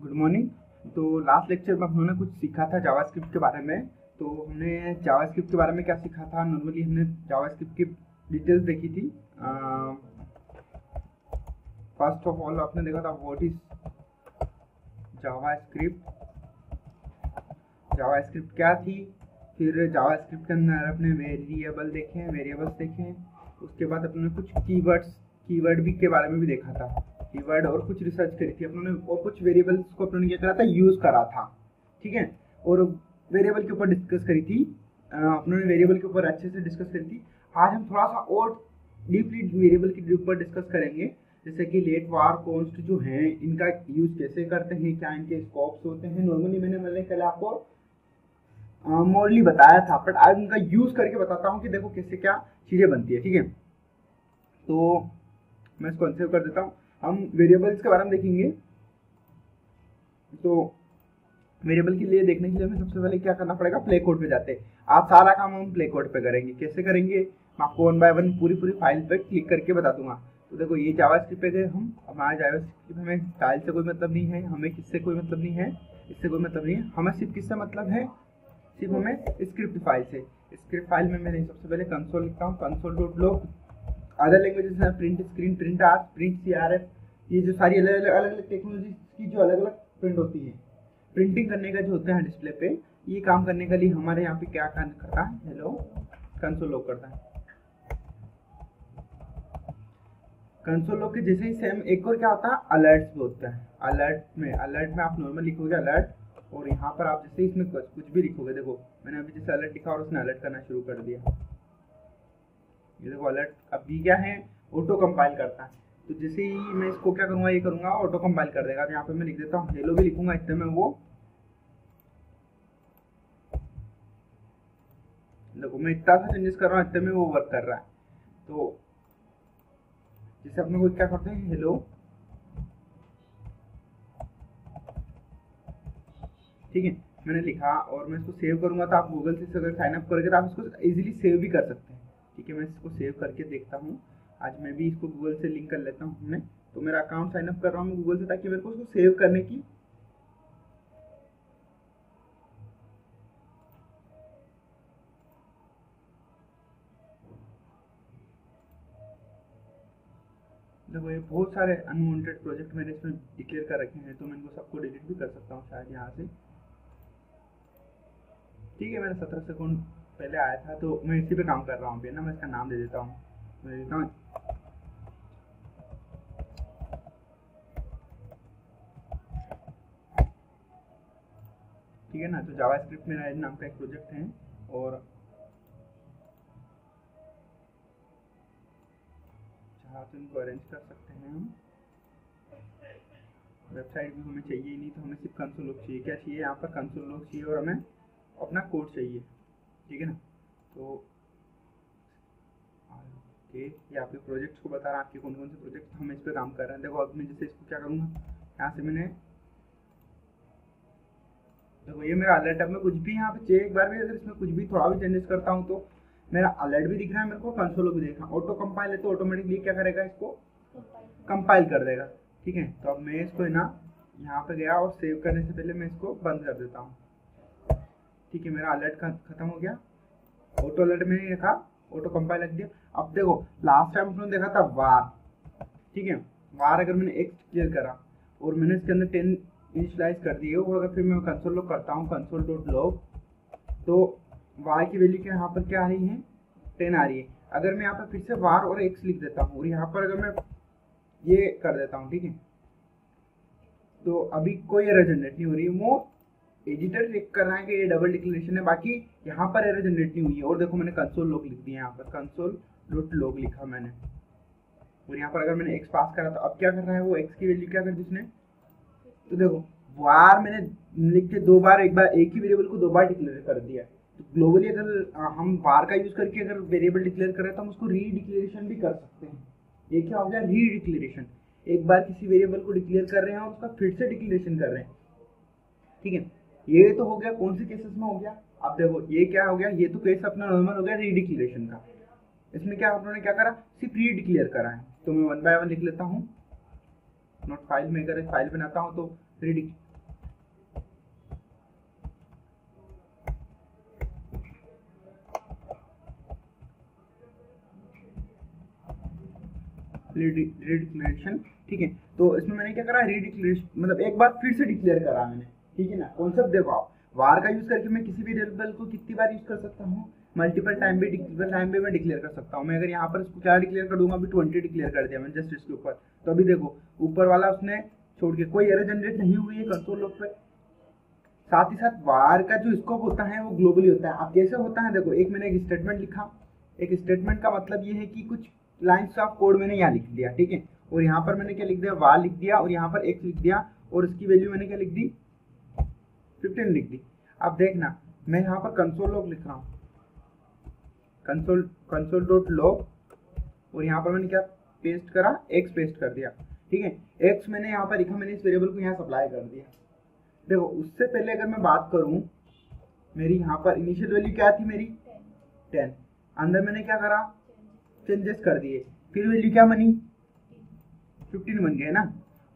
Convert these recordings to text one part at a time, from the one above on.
Good morning. तो last lecture में हमने कुछ सीखा था जावास्क्रिप्ट के बारे में। तो हमने जावास्क्रिप्ट के बारे में क्या सीखा था, नॉर्मली हमने जावास्क्रिप्ट की डिटेल्स देखी थी। फर्स्ट ऑफ ऑल आपने देखा था व्हाट इज जावास्क्रिप्ट, जावास्क्रिप्ट क्या थी। फिर जावास्क्रिप्ट के अंदर अपने वेरिएबल्स देखे। उसके बाद अपने कुछ कीवर्ड भी के बारे में भी देखा था, कीवर्ड और कुछ रिसर्च करी थी अपने, और कुछ वेरिएबल्स को अपने क्या करा था, यूज करा था। ठीक है, और वेरिएबल के ऊपर डिस्कस करी थी अपने, वेरिएबल के ऊपर अच्छे से डिस्कस करी थी। आज हम थोड़ा सा और डीपली वेरिएबल के ऊपर डिस्कस करेंगे, जैसे कि लेट, वार, कॉन्स्ट जो हैं इनका यूज कैसे करते हैं, क्या इनके स्कोप्स होते हैं। नॉर्मली मैंने कल आपको मोरली बताया था, बट आज उनका यूज करके बताता हूँ कि देखो कैसे क्या चीजें बनती है। ठीक है, तो मैं इसको अनसेव कर देता हूँ। हम वेरिएबल्स के बारे में देखेंगे। तो वेरिएबल के लिए देखने के लिए हमें सबसे पहले क्या करना पड़ेगा, प्ले कोड पे जाते हैं। आज सारा काम हम प्ले कोड पे करेंगे। कैसे करेंगे मैं आपको वन बाय वन पूरी फाइल पे क्लिक करके बता दूंगा। तो देखो ये जावास्क्रिप्ट पे गए हम। हमारा जावास्क्रिप्ट हमें फाइल से कोई मतलब नहीं है, हमें किससे कोई मतलब नहीं है, इससे कोई मतलब नहीं है। हमें सिर्फ किससे मतलब है, सिर्फ हमें स्क्रिप्ट फाइल से। स्क्रिप्ट फाइल में मैंने सबसे पहले कंसोल लिखता हूँ, console.log। अदर लैंग्वेजेस हैं print screen, print R, print CRF, ये जो सारी अलग अलग टेक्नोलॉजी की जो अलग अलग प्रिंट होती है, प्रिंटिंग करने का जो होता है डिस्प्ले पे, ये काम करने के लिए हमारे यहाँ पे क्या काम करता है, हेलो कंसोल लॉग करता है। कंसोल लॉग के जैसे ही सेम एक और क्या होता है, अलर्ट्स भी होता है। अलर्ट में आप नॉर्मल लिखोगे अलर्ट, और यहाँ पर आप जैसे इसमें कुछ भी लिखोगे, देखो मैंने अभी जैसे अलर्ट लिखा और उसने अलर्ट करना शुरू कर दिया। ये देखो अलर्ट अभी क्या है, ऑटो कंपाइल करता है। तो जैसे ही मैं इसको क्या करूंगा, ये करूंगा ऑटो कंपाइल कर देगा। यहाँ पे मैं लिख देता हूँ हेलो भी लिखूंगा, इतने में वो देखो मैं इतना सा चेंजेस कर रहा हूँ, इतने में वो वर्क कर रहा है। तो जैसे अपने को क्या करते हैं, हेलो, ठीक है मैंने लिखा और मैं इसको सेव करूंगा। तो आप गूगल से अगर साइन अप करोगे तो आप इसको इजीली सेव भी कर सकते हैं। ठीक है, मैं इसको सेव करके देखता हूँ। आज मैं भी इसको गूगल से लिंक कर लेता हूँ हमने। तो मेरा अकाउंट साइन अप कर रहा हूँ गूगल से, ताकि मेरे को उसको सेव करने की देखो ये बहुत सारे अनवांटेड प्रोजेक्ट मैंने इसमें डिक्लेयर कर रखे हैं, तो मैं इनको सबको डिलीट भी कर सकता हूँ शायद यहाँ से। ठीक है, मैंने 17 सेकंड पहले आया था, तो मैं इसी पे काम कर रहा हूँ अभी ना। मैं इसका नाम दे देता हूँ, मैं देता हूँ ठीक है ना। तो जावास्क्रिप्ट मेरा नाम का एक प्रोजेक्ट है, और चाहे तो इनको अरेंज कर सकते हैं हम। वेबसाइट भी हमें चाहिए ही नहीं, तो हमें सिर्फ कंसोल लॉग चाहिए। क्या चाहिए यहाँ पर, कंसोल लॉग चाहिए, और हमें अपना कोड चाहिए। ठीक है ना। तो ओके, ये आपके प्रोजेक्ट्स को बता रहा है, आपके कौन कौन से प्रोजेक्ट हम इस पर काम कर रहे हैं। देखो अब मैं जैसे इसको क्या करूँगा, यहाँ से मैंने देखो ये मेरा अलर्ट। अब मैं कुछ भी यहाँ पे एक बार भी अगर इसमें कुछ भी थोड़ा भी चेंजेस करता हूँ तो मेरा अलर्ट भी दिख रहा है मेरे को, कंसोल भी देख रहा है। ऑटो कंपाइल है तो ऑटोमेटिकली क्या करेगा, इसको कंपाइल कर देगा। ठीक है, तो अब मैं इसको ना यहाँ पे गया और सेव करने से पहले मैं इसको बंद कर देता हूँ। ठीक है, मेरा अलर्ट खत्म हो गया। ऑटो अलर्ट मैंने रखा, ऑटो कंपाइल रख दिया। अब देखो लास्ट टाइम उसने देखा था वार। ठीक है, वार अगर मैंने एक्स क्लियर करा और मैंने इसके अंदर 10 इनिशियलाइज कर दिए, और अगर फिर मैं कंसोल लॉग करता हूँ, console.log, तो वार की वैल्यू क्या यहाँ पर क्या आ रही है, 10 आ रही है। अगर मैं यहाँ पर फिर से वार और एक्स लिख देता हूँ, और यहाँ पर अगर मैं ये कर देता हूँ, ठीक है, तो अभी कोई एरर जनरेट नहीं हो रही है। वो एडिटर चेक कर रहा है कि ये डबल डिक्लेरेशन है, बाकी यहाँ पर एरर जनरेट नहीं हुई है। और देखो मैंने कंसोल लॉग लिख दिया, यहाँ पर console.log लिखा मैंने, और यहाँ पर अगर मैंने एक्स पास करा तो अब क्या कर रहा है, वो एक्स की वैल्यू क्या कर दी उसने। तो देखो वार मैंने लिख के एक ही वेरिएबल को 2 बार डिक्लेयर कर दिया। तो ग्लोबली अगर हम वार का यूज करके अगर वेरिएबल डिक्लेयर करें तो हम उसको रीडिक्लेरेशन भी कर सकते हैं। ये क्या हो गया, रीडिक्लेरेशन। एक बार किसी वेरिएबल को डिक्लेयर कर रहे हैं और उसका फिर से डिक्लेरेशन कर रहे हैं। ठीक है, ये तो हो गया कौन से केसेस में हो गया। अब देखो ये क्या हो गया, ये तो केस अपना नॉर्मल हो गया रीडिक्लेरेशन का। इसमें क्या उन्होंने क्या करा, सिर्फ रीडिक्लेयर करा है। तो मैं वन बाय वन लिख लेता हूँ। नोट फाइल में अगर फाइल बनाता हूँ तो रीडिक्लेरेशन, ठीक है। तो इसमें मैंने क्या करा, रीडिक्लेरेशन मतलब एक बार फिर से डिक्लेयर करा मैंने, ठीक है ना। कॉन्सेप्ट देखो आप, वार का यूज करके मैं किसी भी वेरिएबल को कितनी बार यूज कर सकता हूँ, मल्टीपल टाइम पे मैं डिक्लेयर कर सकता हूँ। मैं अगर यहाँ पर इसको क्या डिक्लेयर कर दूंगा, अभी 20 डिक्लेयर कर दिया मैंने जस्ट इसके ऊपर। तो अभी देखो ऊपर वाला उसने छोड़ के कोई एरर जनरेट नहीं हुई है कंसोल लॉग पे। साथ ही साथ वार का जो स्कोप होता है वो ग्लोबली होता है। अब कैसे होता है, देखो एक मैंने एक स्टेटमेंट लिखा, एक स्टेटमेंट का मतलब ये है कि कुछ लाइन्स ऑफ कोड मैंने यहाँ लिख दिया, ठीक है। और यहाँ पर मैंने क्या लिख दिया, वार लिख दिया, और यहाँ पर x लिख दिया, और इसकी वैल्यू मैंने क्या लिख दी, 15 लिख दी। अब देखना मैं यहाँ पर कंसोल लॉग लिख रहा हूँ, कंसोल डॉट लॉग, और यहाँ पर मैंने क्या पेस्ट करा, x पेस्ट कर दिया, ठीक है। x मैंने यहाँ पर लिखा, मैंने इस वेरिएबल को यहाँ सप्लाई कर दिया। देखो उससे पहले अगर मैं बात करूं, मेरी यहाँ पर इनिशियल वैल्यू क्या थी, मेरी 10, अंदर मैंने क्या करा, चेंजेस कर दिए, फिर वैल्यू क्या बनी, 15 बन गए ना।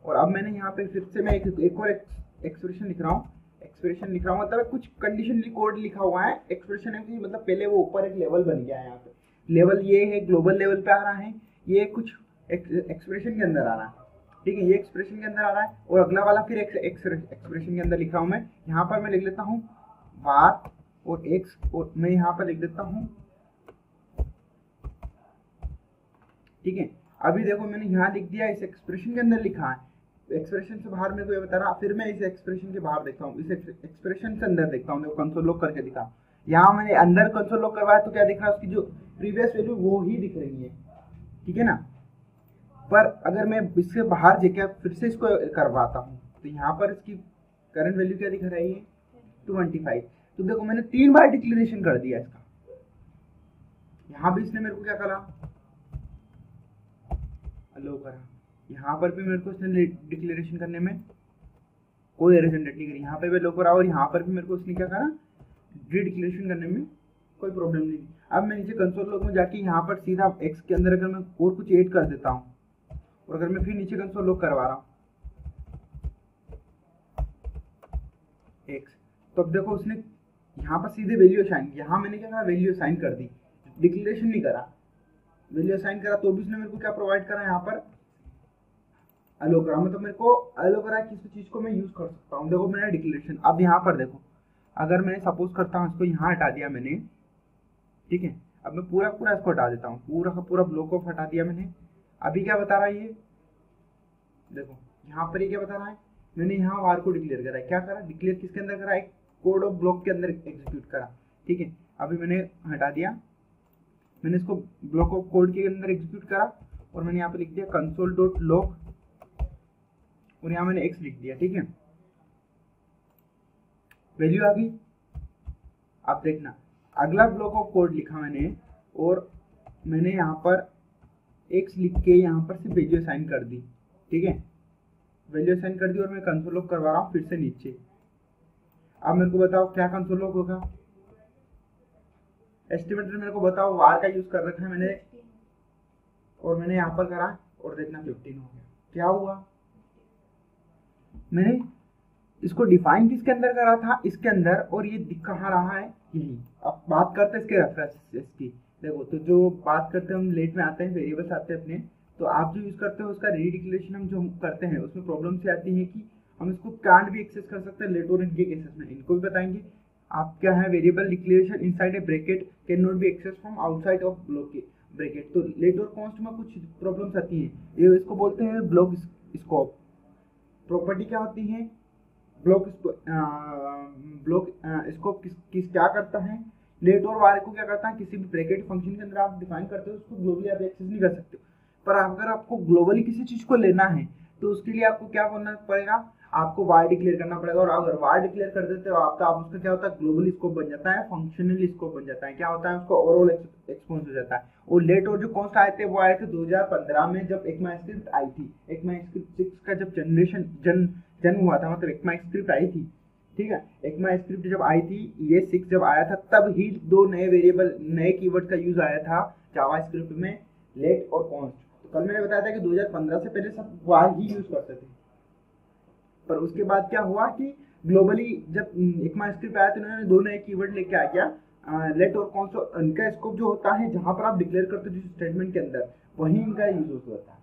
और अब मैंने यहाँ पे फिर से मैं एक और एक्सप्रेशन लिख रहा हूँ, मतलब कुछ कंडीशनली कोड लिखा हुआ है। एक्सप्रेशन है कि मतलब पहले वो ऊपर एक लेवल बन गया है, यहाँ पे लेवल ये है, ग्लोबल लेवल पे आ रहा है, ये कुछ एक्सप्रेशन के अंदर आ रहा है, ठीक है, ये एक्सप्रेशन के अंदर आ रहा है। और अगला वाला फिर एक्सप्रेशन के अंदर लिख रहा हूँ मैं। यहाँ पर मैं लिख लेता हूँ var और x, और मैं यहाँ पर लिख देता हूँ, ठीक है। अभी देखो मैंने यहाँ लिख दिया, इस एक्सप्रेशन के अंदर लिखा है, एक्सप्रेशन से बाहर मेरे को ये बता रहा, फिर मैं इस एक्सप्रेशन के बाहर देखता हूँ, इस एक्सप्रेशन से अंदर देखता हूँ। देखो कंसोल लॉग करके दिखा, यहाँ मैंने अंदर कंसोल लॉग करवाया तो क्या दिख रहा है, उसकी जो प्रीवियस वैल्यू वो ही दिख रही है, ठीक है ना। पर अगर मैं इससे बाहर जाके फिर से इसको करवाता हूँ तो यहाँ पर इसकी करंट वैल्यू क्या दिख रही है, 25। तो देखो मैंने 3 बार डिक्लेरेशन कर दिया इसका। यहाँ भी इसने मेरे को क्या करा, अलो करा, यहाँ पर भी मेरे को इसने डिक्लेरेशन करने में कोई एरर जनरेट नहीं करी, यहाँ पे भी अलो करा, और यहाँ पर भी मेरे को उसने क्या करा, डिक्लेरेशन करने में कोई प्रॉब्लम नहीं थी। अब मैं नीचे कंसोल लॉग में जाके यहाँ पर सीधा एक्स के अंदर अगर मैं और कुछ ऐड कर देता हूँ, और अगर मैं फिर नीचे कंसोल लॉग करवा रहा हूँ एक्स, तो अब देखो उसने यहाँ पर सीधे वैल्यू असाइन, यहाँ मैंने क्या करा, वैल्यू असाइन कर दी, डिक्लेरेशन नहीं करा, वैल्यू असाइन करा, तो भी उसने मेरे को क्या प्रोवाइड करा, यहाँ पर अलो करा, मतलब मेरे को अलो करा किसी चीज को मैं यूज कर सकता हूँ। देखो मैंने डिक्लेरेशन, अब यहाँ पर देखो अगर मैं सपोज करता हूँ इसको यहाँ हटा दिया मैंने, ठीक है, अब मैं पूरा इसको हटा देता हूँ, पूरा का पूरा ब्लॉक ऑफ हटा दिया मैंने। अभी क्या बता रहा है ये, देखो यहाँ पर ये क्या बता रहा है, मैंने यहाँ वार को डिक्लेयर करा, क्या करा, डिक्लेयर किसके अंदर करा, एक कोड ऑफ ब्लॉक के अंदर एग्जीक्यूट करा, ठीक है। अभी मैंने हटा दिया, मैंने इसको ब्लॉक ऑफ कोड के अंदर एग्जीक्यूट करा, और मैंने यहाँ पे लिख दिया कंसोल डॉट लॉग, और यहाँ मैंने x लिख दिया, ठीक है, वैल्यू आ गई। अब देखना अगला ब्लॉक ऑफ कोड लिखा मैंने, और मैंने यहाँ पर x लिख के यहाँ पर से वैल्यू असाइन कर दी, ठीक है, वैल्यू असाइन कर दी, और मैं कंसोल लॉग करवा रहा हूँ फिर से नीचे। अब मेरे को बताओ क्या कंसोल लॉग होगा, एस्टिमेटर मेरे को बताओ, वार का यूज कर रखा है मैंने, और मैंने यहाँ पर करा, और देखना 15 हो गया। क्या हुआ, मैंने इसको डिफाइन किसके अंदर करा था, इसके अंदर, और ये दिख कहाँ रहा है, यही। अब बात करते हैं इसके रेफरेंसेस की। देखो तो जो बात करते हैं हम लेट में आते हैं, वेरिएबल्स आते हैं अपने, तो आप जो यूज करते हो उसका रीडिक्लेरेशन हम जो करते हैं उसमें प्रॉब्लम से आती है कि हम इसको कांट भी एक्सेस कर सकते हैं लेट और इनके केसेस में, इनको भी बताएंगे। आप क्या है, variable declaration inside a bracket can not be access from outside of block bracket. तो लेट और कॉन्स्ट में कुछ प्रॉब्लम्स आती हैं, ये इसको बोलते हैं ब्लॉक स्कोप। प्रॉपर्टी क्या होती है, ब्लॉक स्कोप किस क्या करता है, लेट और वार को क्या करता है, किसी भी ब्रैकेट फंक्शन के अंदर आप डिफाइन करते हो, उसको ग्लोबली आप एक्सेस नहीं कर सकते। पर अगर आपको ग्लोबली किसी चीज को लेना है तो उसके लिए आपको क्या करना पड़ेगा, आपको वार डिक्लेयर करना पड़ेगा। और अगर वार डिक्लेयर कर देते हो आप, तो आप उसका क्या होता है, ग्लोबली स्कोप बन जाता है, फंक्शनली स्कोप बन जाता है, क्या होता है, उसको ओवरऑल एक्सपोज हो जाता है। और लेट और जो कॉस्ट आए थे वो आए थे 2015 में, जब ECMAScript आई थी। ECMAScript 6 का जब जन्म हुआ था, मतलब ECMAScript आई थी, ठीक है। ECMAScript जब आई थी, ये 6 जब आया था, तब ही 2 नए वेरिएबल, नए कीवर्ड का यूज आया था जावास्क्रिप्ट में, लेट और कॉन्स्ट। तो कल मैंने बताया था कि 2015 से पहले सब वार ही यूज करते थे, पर उसके बाद क्या हुआ कि ग्लोबली जब ECMAScript आया तो इन्होंने 2 नए कीवर्ड लेके आ गया, लेट और कॉन्स्ट। इनका स्कोप जो होता है, जहां पर आप डिक्लेयर करते हो जिस स्टेटमेंट के अंदर, वही इनका यूज होता है,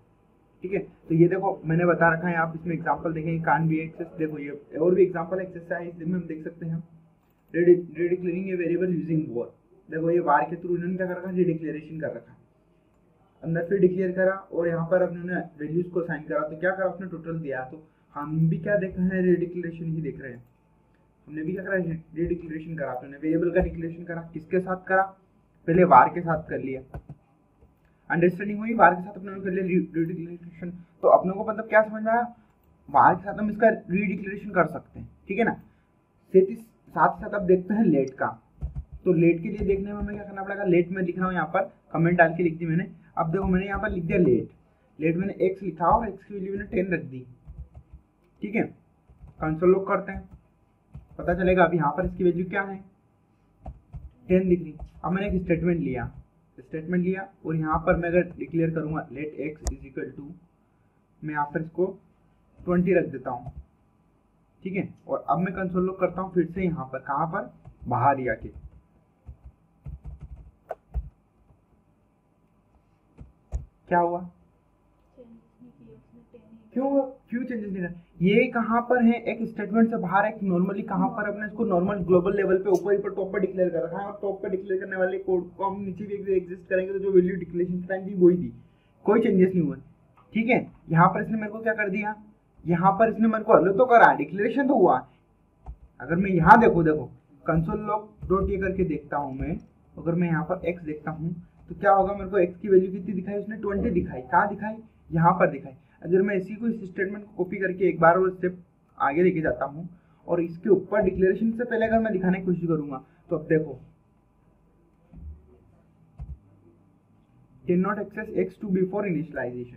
ठीक है। तो ये देखो मैंने बता रखा है, आप इसमें एग्जांपल देखें, कान बी एक्सेस, देखो ये और भी एग्जांपल एक्सरसाइज में हम देख सकते हैं। रीडिक्लेयरिंग ए वेरिएबल यूजिंग वॉर, देखो ये वार के थ्रू इन्होंने क्या कर रखा है, रीडिक्लेरेशन कर रखा है, अंदर फिर डिक्लेयर करा और यहाँ पर अपने वैल्यूज को साइन करा, तो क्या करा उसने टोटल दिया। तो हम भी क्या देख रहे हैं, रीडिक्लेरेशन ही देख रहे हैं। हमने भी क्या करा, रीडिक्लेरेशन करा, आपने वेरिएबल का डिक्लेरेशन करा, किसके साथ करा, पहले वार के साथ कर लिया, अंडरस्टैंडिंग हुई, वार के साथ अपने कर लिया रीडिक्लेरेशन। तो अपने को मतलब क्या समझ में आया, वार के साथ हम इसका रीडिक्लेरेशन कर सकते हैं, ठीक है ना। साथ साथ अब देखते हैं लेट का। तो लेट के लिए देखने में हमें क्या करना पड़ेगा, लेट में लिख रहा हूँ यहाँ पर, कमेंट डाल के लिख दी मैंने। अब देखो मैंने यहाँ पर लिख दिया लेट, लेट मैंने x लिखा और x की वैल्यू मैंने 10 रख दी, ठीक है। कंसोल लॉग करते हैं, पता चलेगा अब यहाँ पर इसकी वैल्यू क्या है, 10 दिख रही। अब मैंने एक स्टेटमेंट लिया और यहाँ पर मैं अगर डिक्लेयर करूँगा let x is equal to, मैं यहाँ पर इसको 20 रख देता हूँ, ठीक है। और अब मैं कंसोल लॉग करता हूँ फिर से, यहाँ पर कहाँ पर, बाहर ही आके, क्या हुआ, क्यों चेंजेस नहीं कर, ये कहाँ पर है, एक स्टेटमेंट से बाहर है। नॉर्मली कहाँ पर अपने इसको नॉर्मल ग्लोबल लेवल पे ऊपर ही पर टॉप पर डिक्लेयर कर रखा है, और टॉप पर डिक्लेयर करने वाले कोड को हम नीचे भी एग्जिस्ट करेंगे, तो जो वैल्यू डिक्लेरेशन टाइम थी वही थी, कोई चेंजेस नहीं हुआ, ठीक है। यहाँ पर इसने मेरे को क्या कर दिया, यहाँ पर इसने मेरे को हलो तो करा, डिक्लेरेशन तो हुआ। अगर मैं यहाँ देखो कंसोल लॉग डॉट ये करके देखता हूँ मैं, अगर मैं यहाँ पर x देखता हूँ तो क्या होगा, मेरे को x की वैल्यू कितनी दिखाई, उसने 20 दिखाई, कहाँ दिखाई, यहाँ पर दिखाई। अगर मैं इसी को, इस स्टेटमेंट को कॉपी करके एक बार और स्टेप आगे लेके जाता हूँ और इसके ऊपर डिक्लेरेशन से पहले अगर मैं दिखाने की कोशिश करूंगा, तो अब देखो can not access x to before initialisation,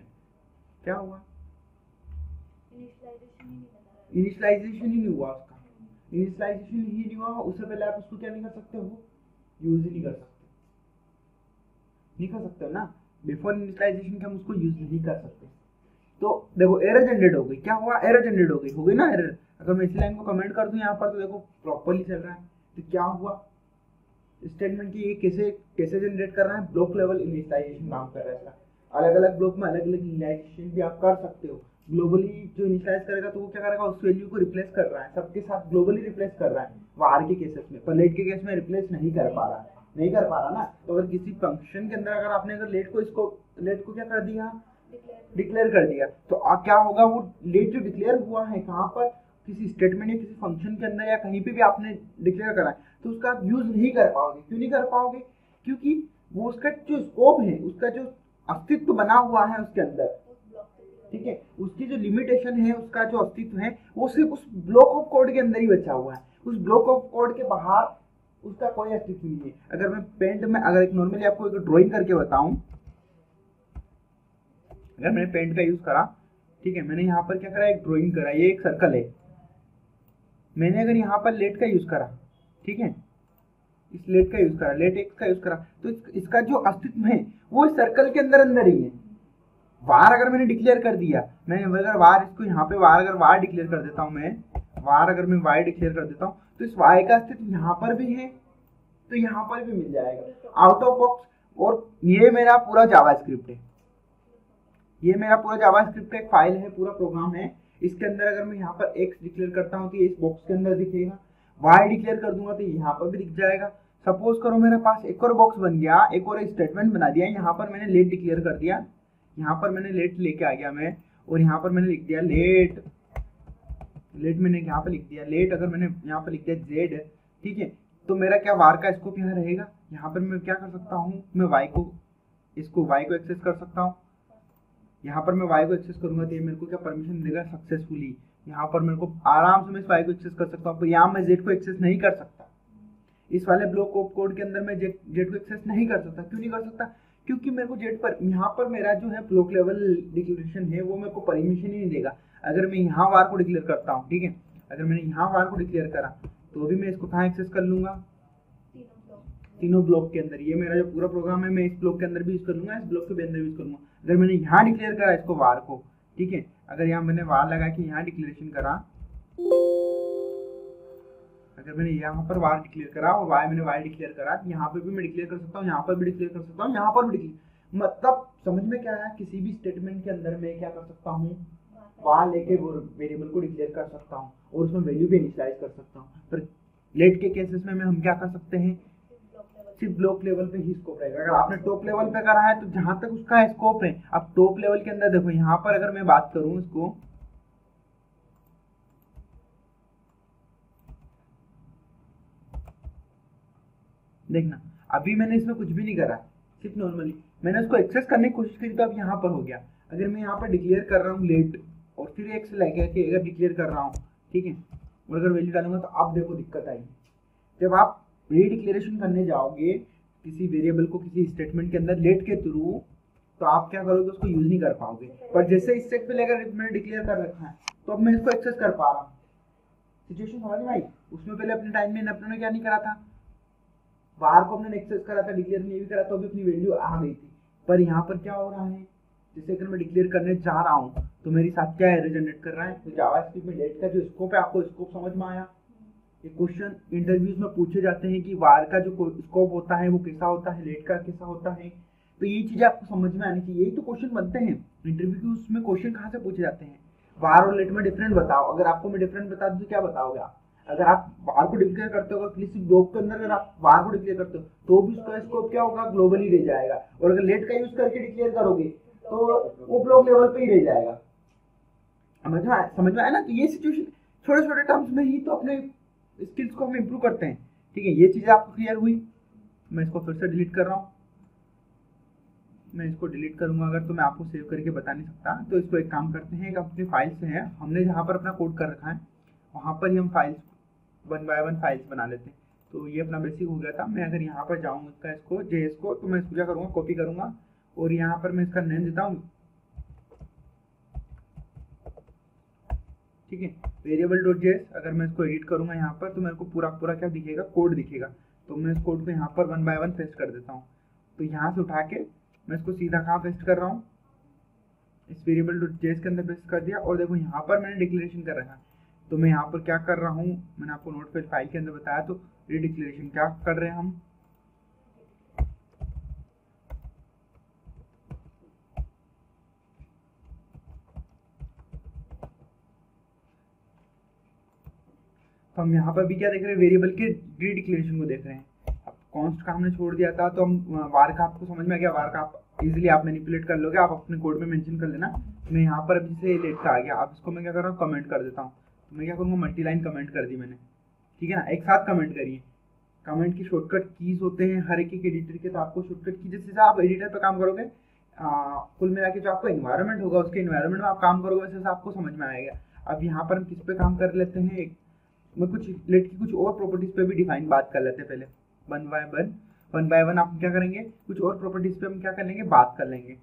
क्या हुआ, इनिशियलाइजेशन ही नहीं हुआ उसका, इनिशियलाइजेशन ही नहीं हुआ, उससे पहले आप उसको क्या नहीं कर सकते हो, यूज ही नहीं कर सकते हो ना, बिफोर इनिशियलाइजेशन के हम उसको यूज नहीं कर सकते। तो देखो एरर जनरेट हो गई, क्या हुआ, एरर जनरेट हो गई ना एरर। अगर मैं इसी लाइन को कमेंट कर दूं यहाँ पर, तो देखो प्रॉपर्ली चल रहा है, तो क्या हुआ, स्टेटमेंट की ये कैसे जनरेट कर रहा है, ब्लॉक लेवल इनिशियलाइजेशन काम कर रहा है इसका। अलग अलग ब्लॉक में अलग अलग इनिशियलाइजेशन भी आप कर सकते हो। ग्लोबली जो इनिशियलाइज करेगा तो वो क्या करेगा, उस वैल्यू को रिप्लेस कर रहा है, सबके साथ ग्लोबली रिप्लेस कर रहा है वार के केसेस में, पर लेट के केस में रिप्लेस नहीं कर पा रहा ना। तो अगर किसी फंक्शन के अंदर अगर आपने अगर लेट को क्या कर दिया, डिक्लेयर कर दिया, तो क्या होगा, वो लेट जो डिक्लेयर हुआ है कहाँ पर, किसी स्टेटमेंट या किसी फंक्शन के अंदर या कहीं पे भी आपने डिक्लेयर करा है, तो उसका आप यूज नहीं कर पाओगे। क्यों नहीं कर पाओगे, क्योंकि वो उसका जो स्कोप है, उसका जो अस्तित्व बना हुआ है उसके अंदर, ठीक है, उसकी जो लिमिटेशन है, उसका जो अस्तित्व है, वो सिर्फ उस ब्लॉक ऑफ कोड के अंदर ही बचा हुआ है, उस ब्लॉक ऑफ कोड के बाहर उसका कोई अस्तित्व नहीं है। अगर मैं पेंट में अगर एक नॉर्मली आपको एक ड्राइंग करके बताऊं, अगर मैंने पेंट का यूज करा, ठीक है, मैंने यहाँ पर क्या करा, एक ड्राइंग करा, ये एक सर्कल है, मैंने अगर यहाँ पर लेट का यूज करा, ठीक है, इस लेट का यूज करा, लेट एक्स का यूज करा, तो इसका जो अस्तित्व है वो इस सर्कल के अंदर ही है। वार अगर मैंने डिक्लेयर कर दिया, मैं अगर वार इसको यहाँ पे वार डिक्लेयर कर देता हूँ, मैं वार अगर मैं वाई डिक्लेयर कर देता हूँ, तो इस वाई का अस्तित्व यहाँ पर भी है, तो यहाँ पर भी मिल जाएगा आउट ऑफ बॉक्स। और ये मेरा पूरा जावास्क्रिप्ट है, ये मेरा पूरा जावास्क्रिप्ट एक फाइल है, पूरा प्रोग्राम है। इसके अंदर अगर मैं यहाँ पर x डिक्लेयर करता हूँ तो ये इस बॉक्स के अंदर दिखेगा, y डिक्लेयर कर दूंगा तो यहाँ पर भी दिख जाएगा। सपोज करो मेरे पास एक और बॉक्स बन गया, एक और स्टेटमेंट बना दिया, यहाँ पर मैंने लेट डिक्लेयर कर दिया, यहाँ पर मैंने लेट लेके आ गया मैं, और यहाँ पर मैंने लिख दिया लेट मैंने यहाँ पर लिख दिया लेट, अगर मैंने यहाँ पर लिख दिया z, ठीक है, तो मेरा क्या वार का स्कोप यहाँ रहेगा। यहाँ पर मैं क्या कर सकता हूँ, मैं y को एक्सेस कर सकता हूँ, यहाँ पर मैं y को एक्सेस करूंगा तो ये मेरे को क्या परमिशन देगा, सक्सेसफुली। यहाँ पर मेरे को आराम से मैं इस y को एक्सेस कर सकता हूँ, पर यहाँ मैं z को एक्सेस नहीं कर सकता। इस वाले ब्लॉक ऑफ कोड के अंदर मैं z को एक्सेस नहीं कर सकता। क्यों नहीं कर सकता, क्योंकि मेरे को z पर यहाँ पर मेरा जो है ब्लॉक लेवल डिक्लेरेशन है वो मेरे को परमिशन ही नहीं देगा। अगर मैं यहाँ वार को डिक्लेयर करता हूँ, ठीक है, अगर मैंने यहाँ वार को डिक्लेयर करा तो भी मैं इसको कहाँ एक्सेस कर लूंगा, तीनों ब्लॉक के अंदर। ये मेरा जो पूरा प्रोग्राम है मैं इस ब्लॉक के अंदर भी यूज कर लूंगा, इस ब्लॉक के भी अंदर यूज करूंगा। अगर मैंने यहाँ डिक्लेयर करा इसको वार को, ठीक है, अगर यहाँ मैंने वार लगा के यहाँ डिक्लेरेशन करा, अगर मैंने यहाँ पर वार डिक्लेयर करा और मैंने वाई डिक्लेयर करा, यहाँ पे भी मैं डिक्लेयर कर सकता हूँ, यहाँ पर भी डिक्लेयर कर सकता हूँ, यहाँ पर भी डिक्लेयर, मतलब समझ में क्या आया, किसी भी स्टेटमेंट के अंदर मैं क्या कर सकता हूँ, वहां लेके वो वेरिएबल को डिक्लेयर कर सकता हूँ और उसमें वैल्यू भी इनिशियलाइज कर सकता हूँ। पर लेट के केसेस में हम क्या कर सकते हैं, सिर्फ ब्लॉक लेवल पे ही स्कोप रहेगा। अगर आपने टॉप लेवल पे करा है तो जहां तक उसका स्कोप है, अब टॉप लेवल के अंदर देखो, यहाँ पर अगर मैं बात करूं इसको, देखना अभी मैंने इसमें कुछ भी नहीं करा, सिर्फ नॉर्मली मैंने उसको एक्सेस करने की कोशिश करी तो अब यहाँ पर हो गया। अगर मैं यहाँ पर डिक्लेयर कर रहा हूँ लेट और फिर एक से लेके कि अगर डिक्लेयर कर रहा हूँ, ठीक है, और अगर वैल्यू डालूंगा तो अब देखो दिक्कत आएगी। जब आप रीडिक्लेरेशन करने जाओगे किसी वेरिएबल को किसी स्टेटमेंट के अंदर लेट के थ्रू, तो आप क्या करोगे, उसको यूज नहीं कर पाओगे। पर जैसे इस सेट पे लेकर मैंने डिक्लेयर कर रखा है तो अब मैं इसको एक्सेस कर पा रहा हूँ। सिचुएशन समझ में आई? उसमें पहले अपने टाइम में अपने ने क्या नहीं करा था, बाहर को हमने एक्सेस करा था, डिक्लेयर नहीं भी करा तो भी अपनी वैल्यू आ गई थी। पर यहाँ पर क्या हो रहा है, जैसे अगर मैं डिक्लेयर करने जा रहा हूँ तो मेरे साथ क्या एरर जनरेट कर रहा है। तो जावास्क्रिप्ट में लेट का जो स्कोप है, आपको स्कोप समझ में आया? ये क्वेश्चन इंटरव्यूज में पूछे जाते हैं कि वार का जो स्कोप होता है वो कैसा होता है, लेट का कैसा होता है। तो ये चीजें आपको समझ में आनी चाहिए। यही तो क्वेश्चन बनते हैं इंटरव्यू के, उसमें क्वेश्चन कहाँ से पूछे जाते हैं, वार और लेट में डिफरेंट बताओ। अगर आपको मैं डिफरेंट बता दूं तो क्या बताओगे आप? अगर आप वार को डिक्लेयर करते हो, किसी ब्लॉक के अंदर अगर आप वार को डिक्लेयर करते हो तो भी उसका स्कोप क्या होगा, ग्लोबली रह जाएगा। और अगर लेट का यूज करके डिक्लेयर करोगे तो वो ब्लॉक लेवल पे ही रह जाएगा। समझ में आया ना? तो ये सिचुएशन छोटे छोटे टर्म्स में ही तो अपने स्किल्स को हम इम्प्रूव करते हैं। ठीक है, ये चीजें आपको क्लियर हुई? मैं इसको फिर से डिलीट कर रहा हूँ। मैं इसको डिलीट करूंगा अगर तो मैं आपको सेव करके बता नहीं सकता। तो इसको एक काम करते हैं, अपनी फाइल्स है, हमने जहाँ पर अपना कोड कर रखा है वहाँ पर ही हम फाइल्स 1 बाय 1 फाइल्स बना लेते हैं। तो ये अपना बेसिक हो गया था। मैं अगर यहाँ पर जाऊँ इसका इसको जेएस को, तो मैं इसको क्या करूँगा, कॉपी करूँगा और यहाँ पर मैं इसका नेम देता हूँ, ठीक है, वेरिएबल डॉट जेएस। अगर मैं इसको एडिट करूँगा यहाँ पर तो मेरे को पूरा पूरा क्या दिखेगा, कोड दिखेगा। तो मैं इस कोड को यहाँ पर 1 बाय 1 पेस्ट कर देता हूँ। तो यहाँ से उठा के मैं इसको सीधा कहाँ पेस्ट कर रहा हूँ, इस वेरिएबल डॉट जेएस के अंदर पेस्ट कर दिया। और देखो यहाँ पर मैंने डिक्लेरेशन कर रखा है। तो मैं यहाँ पर क्या कर रहा हूँ, मैंने आपको नोटपैड फाइल के अंदर बताया। तो रीडिक्लेरेशन क्या कर रहे हैं हम, तो हम यहाँ पर भी क्या देख रहे हैं, वेरिएबल के रीडिक्लेरेशन को देख रहे हैं। अब कॉन्स्ट का हमने छोड़ दिया था तो हम वार का, आपको समझ में आ गया, वार का आप इजीली आप मैनिपुलेट कर लोगे, आप अपने कोड में मेंशन कर लेना। मैं यहाँ पर अभी से लेट का आ गया, अब इसको मैं क्या कर रहा हूँ, कमेंट कर देता हूँ। तो मैं क्या करूँगा, मल्टी लाइन कमेंट कर दी मैंने, ठीक है ना, एक साथ कमेंट करिए। कमेंट की शॉर्टकट कीज होते हैं हर एक एडिटर के, तो आपको शॉर्टकट की जैसे आप एडिटर पर काम करोगे, कुल मिला के जो आपको एनवायरनमेंट होगा उसके एनवायरनमेंट में आप काम करोगे, वैसे से आपको समझ में आएगा। अब यहाँ पर हम किस पे काम कर लेते हैं, एक मैं कुछ लेट की कुछ और प्रॉपर्टीज पे भी डिफाइन बात कर लेते हैं। पहले 1 बाय 1 आप क्या करेंगे, कुछ और प्रॉपर्टीज पे हम क्या कर लेंगे, बात कर लेंगे।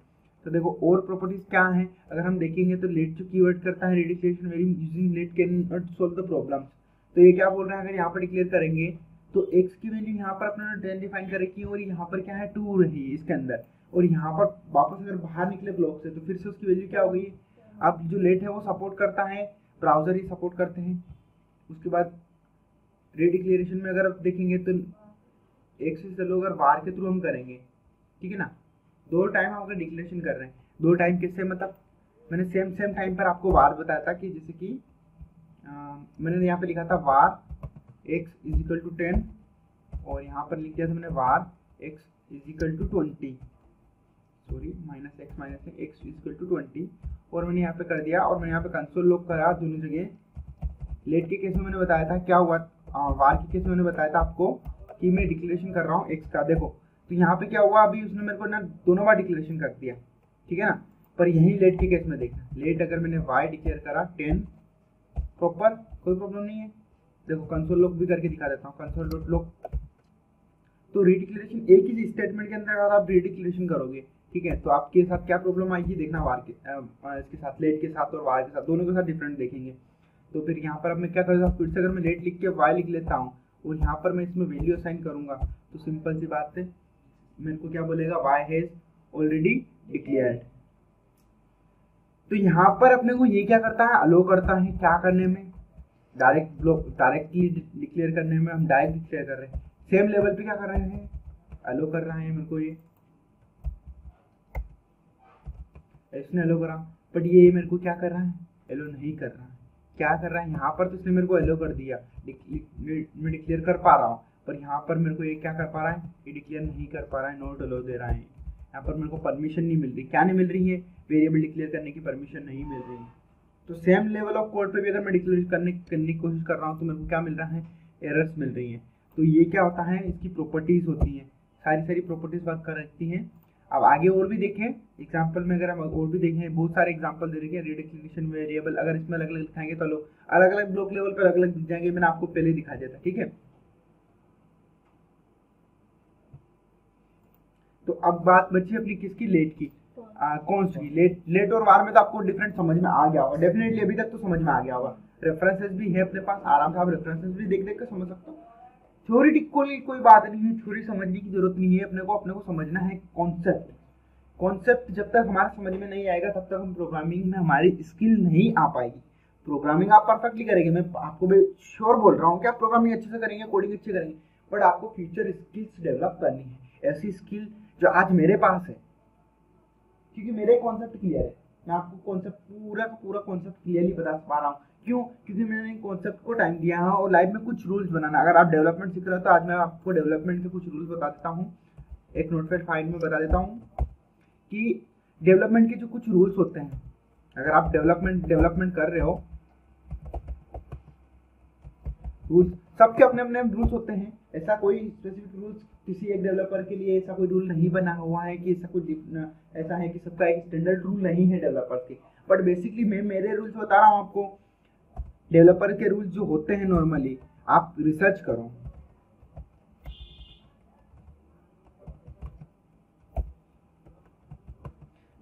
तो देखो और प्रॉपर्टीज क्या है, अगर हम देखेंगे तो लेट जो कीवर्ड करता है, redeclaration very using let can not solve the problems. तो ये क्या बोल रहा है, अगर यहाँ पर डिक्लेयर करेंगे तो x की वैल्यू यहाँ पर अपने 10 डिफाइन कर रखी है और यहाँ पर क्या है 2 रही इसके अंदर, और यहाँ पर वापस अगर बाहर निकले ब्लॉक से तो फिर से उसकी वैल्यू क्या हो गई। अब जो लेट है वो सपोर्ट करता है, ब्राउजर ही सपोर्ट करते हैं। उसके बाद रीडिक्लेरेशन में अगर आप देखेंगे तो एक से चलो अगर वार के थ्रू हम करेंगे, ठीक है ना, 2 टाइम हम अगर डिक्लेरेशन कर रहे हैं, 2 टाइम किससे, मतलब मैंने सेम टाइम पर आपको वार बताया था कि जैसे कि मैंने यहाँ पे लिखा था var x is equal to 10 और यहाँ पर लिख दिया था मैंने var x is equal to 20, sorry minus x is equal to 20, और मैंने यहाँ पे कर दिया और मैंने यहाँ पे कंसोल लॉग करा दोनों जगह। लेट के केस में मैंने बताया था क्या हुआ, वार के केस में मैंने बताया था आपको कि मैं डिक्लेरेशन कर रहा हूँ x का। देखो तो यहाँ पे क्या हुआ, अभी उसने मेरे को ना दोनों बार डिक्लेरेशन कर दिया, ठीक है ना। पर यही लेट के केस में देखना, लेट अगर मैंने y डिक्लेयर करा 10 प्रॉपर, कोई प्रॉब्लम नहीं है। देखो कंसोल लॉग भी करके दिखा देता हूँ, कंसोल डॉट लॉग। तो रीडिक्लेरेशन एक ही स्टेटमेंट के अंदर अगर आप रीडिक्लेरेशन करोगे, ठीक है, तो आपके साथ क्या प्रॉब्लम आएगी देखना, वार के इसके साथ, लेट के साथ और वार के साथ, दोनों के साथ डिफरेंट देखेंगे। तो फिर यहाँ पर अब मैं क्या करूँगा, फिर से अगर मैं लेट लिख के वाई लिख लेता हूँ और यहाँ पर मैं इसमें वैल्यू असाइन करूँगा, तो सिंपल सी बात है मेरे को क्या बोलेगा, वाई हैज ऑलरेडी डिक्लेयर्ड। तो यहाँ पर अपने को ये क्या करता है, अलो करता है क्या करने में, डायरेक्टली डिक्लेयर करने में। हम डायरेक्ट डिक्लेयर कर रहे हैं, सेम लेवल पे क्या कर रहे हैं, अलो कर रहे हैं मेरे को ये। इसने एलो करा, बट ये मेरे को क्या कर रहा है, एलो नहीं कर रहा है। क्या कर रहा है यहाँ पर, तो इसने मेरे को एलो कर दिया, मैं डिक्लेयर कर पा रहा हूँ, पर यहाँ पर मेरे को ये क्या कर पा रहा है, ये डिक्लेयर नहीं कर पा रहा है, नॉट एलो दे रहा है। यहाँ पर मेरे को परमिशन नहीं मिल रही। क्या नहीं मिल रही है, वेरिएबल डिक्लेयर करने की परमिशन नहीं मिल रही है। तो सेम लेवल ऑफ कोड पे भी अगर मैं डिक्लेयर करने की कोशिश कर रहा हूँ तो मेरे को क्या मिल रहा है, एरर्स मिल रही हैं। तो ये क्या होता है, इसकी प्रॉपर्टीज होती हैं, सारी प्रॉपर्टीज वर्क कर रखती हैं। अब आगे और भी देखें एग्जाम्पल में, अगर हम और भी देखें, बहुत सारे एग्जाम्पल दे रखे हैं रिडिक्लेरेशन वेरिएबल। अगर इसमें अलग अलग दिखाएंगे तो लोग अलग अलग ब्लॉक लेवल पर अलग अलग दिख जाएंगे, मैंने आपको पहले दिखा दिया था, ठीक है। तो अब बात बची अपनी किसकी, लेट की, कौन सी लेट और वार में तो आपको डिफरेंट समझ में आ गया होगा डेफिनेटली, अभी तक तो समझ में आ गया होगा। रेफरेंसेस भी है अपने पास, आराम से आप रेफरेंसेस भी देख देख कर समझ सकते हो। थ्योरेटिकली कोई बात नहीं है, थ्योरी समझने की जरूरत नहीं है, अपने को समझना है कॉन्सेप्ट जब तक हमारे समझ में नहीं आएगा तब तक हम प्रोग्रामिंग में हमारी स्किल नहीं आ पाएगी। प्रोग्रामिंग आप परफेक्टली करेंगे, मैं आपको भी श्योर बोल रहा हूँ कि आप प्रोग्रामिंग अच्छे से करेंगे, कोडिंग अच्छे करेंगे, बट आपको फ्यूचर स्किल्स डेवलप करनी है, ऐसी स्किल जो आज मेरे पास है, क्योंकि मेरे कॉन्सेप्ट क्लियर है। मैं आपको कॉन्सेप्ट पूरा कॉन्सेप्ट क्लियरली बता पा रहा हूँ, क्यों, क्योंकि मैंने कॉन्सेप्ट को टाइम दिया है और लाइफ में कुछ रूल्स बनाना। अगर आप डेवलपमेंट सीख रहे हो तो आज मैं आपको डेवलपमेंट के कुछ रूल्स बता देता हूँ, एक नोटपैड फाइल में बता देता हूँ कि डेवलपमेंट के जो कुछ रूल्स होते हैं। अगर आप डेवलपमेंट कर रहे हो, रूल्स सबके अपने अपने रूल्स होते हैं, ऐसा कोई स्पेसिफिक रूल्स किसी एक डेवलपर के लिए ऐसा कोई रूल नहीं बना हुआ है कि ऐसा कुछ ऐसा है कि सबका एक स्टैंडर्ड रूल नहीं है डेवलपर के। बट बेसिकली मैं मेरे रूल्स बता रहा हूँ आपको। डेवलपर के रूल्स जो होते हैं नॉर्मली, आप रिसर्च करो,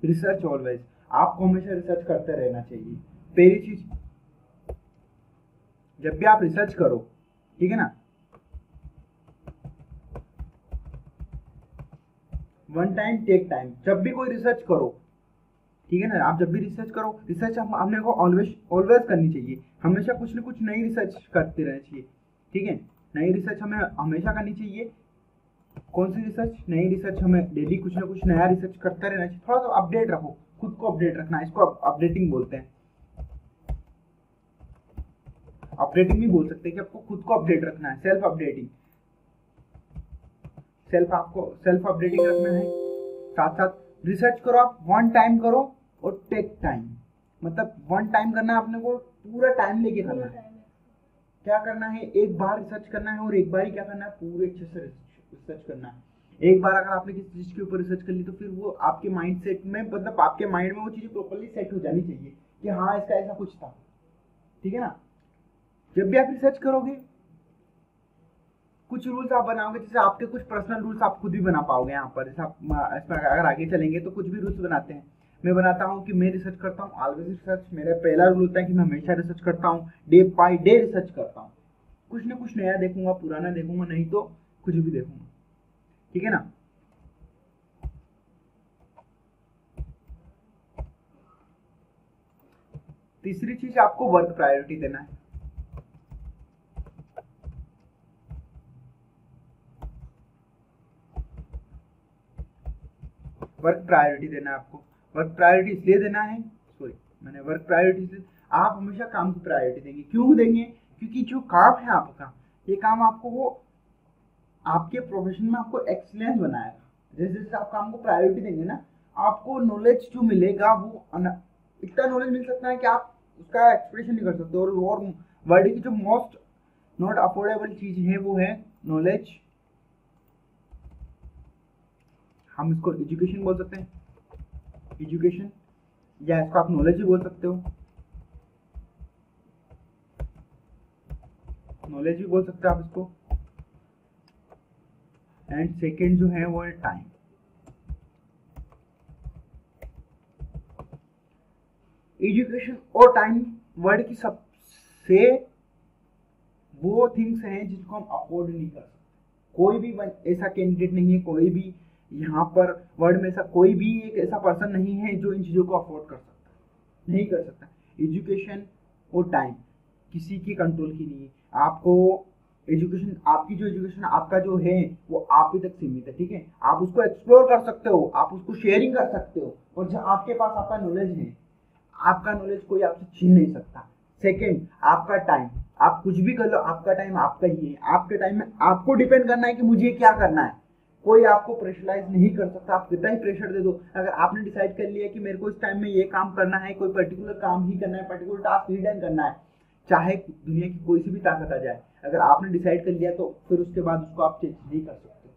रिसर्च ऑलवेज, आपको हमेशा रिसर्च करते रहना चाहिए। पहली चीज, जब भी आप रिसर्च करो, ठीक है ना, वन टाइम टेक टाइम, जब भी कोई रिसर्च करो, ठीक है ना, आप जब भी रिसर्च करो, रिसर्च हमने को ऑलवेज करनी चाहिए, हमेशा कुछ ना कुछ नई रिसर्च करते रहना चाहिए, ठीक है। नई रिसर्च हमें हमेशा करनी चाहिए। कौन सी रिसर्च, नई रिसर्च, हमें डेली कुछ ना कुछ नया रिसर्च करते रहना चाहिए। थोड़ा सा अपडेट रखो, खुद को अपडेट रखना, इसको अपडेटिंग बोलते हैं। अपडेटिंग भी बोल सकते हैं कि आपको खुद को अपडेट रखना है, सेल्फ अपडेटिंग, सेल्फ अपडेटिंग रखना है। साथ साथ रिसर्च करो, आप वन टाइम करो और टेक टाइम, मतलब वन टाइम करना है अपने को, पूरा टाइम लेके करना है। क्या करना है, एक बार रिसर्च करना है और एक बार ही क्या करना है, पूरे अच्छे से रिसर्च करना है। एक बार अगर आपने किसी चीज के ऊपर रिसर्च कर ली तो फिर वो आपके माइंड सेट में, मतलब आपके माइंड में वो चीज प्रॉपर्ली सेट हो जानी चाहिए कि हाँ इसका ऐसा कुछ था, ठीक है ना। जब भी आप रिसर्च करोगे, कुछ रूल्स आप बनाओगे, जैसे आपके कुछ पर्सनल रूल्स आप खुद भी बना पाओगे। यहाँ पर जैसे आप इसमें अगर आगे चलेंगे तो कुछ भी रूल्स बनाते हैं, मैं बनाता हूँ कि मैं रिसर्च करता हूँ, ऑलवेज रिसर्च, मेरा पहला रूल होता है कि मैं हमेशा रिसर्च करता हूँ, डे बाय डे रिसर्च करता हूँ, कुछ ना कुछ नया देखूंगा, पुराना देखूंगा, नहीं तो कुछ भी देखूंगा, ठीक है ना। तीसरी चीज, आपको वर्क प्रायोरिटी देना है। वर्क प्रायोरिटी देना है आपको। वर्क प्रायोरिटी इसलिए देना है, वर्क प्रायोरिटी इसलिए, आप हमेशा काम की प्रायोरिटी देंगे। क्यों देंगे, क्योंकि जो काम है आपका, ये काम आपको वो आपके प्रोफेशन में आपको एक्सीलेंस बनाएगा। जैसे जैसे आप काम को प्रायोरिटी देंगे ना, आपको नॉलेज जो मिलेगा वो इतना नॉलेज मिल सकता है कि आप उसका एक्सप्रेशन नहीं कर सकते। और वर्ल्ड की जो मोस्ट नॉट अफोर्डेबल चीज है वो है नॉलेज। हम इसको एजुकेशन बोल सकते हैं, एजुकेशन, या इसको आप नॉलेज भी बोल सकते हो, नॉलेज भी बोल सकते हो आप इसको। एंड सेकेंड जो है वो है टाइम। एजुकेशन और टाइम वर्ल्ड की सबसे वो थिंग्स हैं जिसको हम अफोर्ड नहीं कर सकते। कोई भी ऐसा कैंडिडेट नहीं है, कोई भी यहाँ पर वर्ल्ड में ऐसा कोई भी एक ऐसा पर्सन नहीं है जो इन चीजों को अफोर्ड कर सकता, नहीं कर सकता। एजुकेशन और टाइम किसी की कंट्रोल की नहीं है। आपको एजुकेशन, आपकी जो एजुकेशन आपका जो है वो आप ही तक सीमित है, ठीक है। आप उसको एक्सप्लोर कर सकते हो, आप उसको शेयरिंग कर सकते हो, और जब आपके पास आपका नॉलेज है, आपका नॉलेज कोई आपसे छीन नहीं सकता। सेकंड, आपका टाइम, आप कुछ भी कर लो, आपका टाइम आपका ही है। आपके टाइम में आपको डिपेंड करना है कि मुझे क्या करना है, कोई आपको प्रेशराइज नहीं कर सकता। आप कितना ही प्रेशर दे दो, अगर आपने डिसाइड कर लिया कि मेरे को इस टाइम में ये काम करना है, कोई पर्टिकुलर काम ही करना है, पर्टिकुलर टास्क ही डन करना है, चाहे दुनिया की कोई सी भी ताकत आ जाए, अगर आपने डिसाइड कर लिया तो फिर उसके बाद उसको आप चेंज नहीं कर सकते,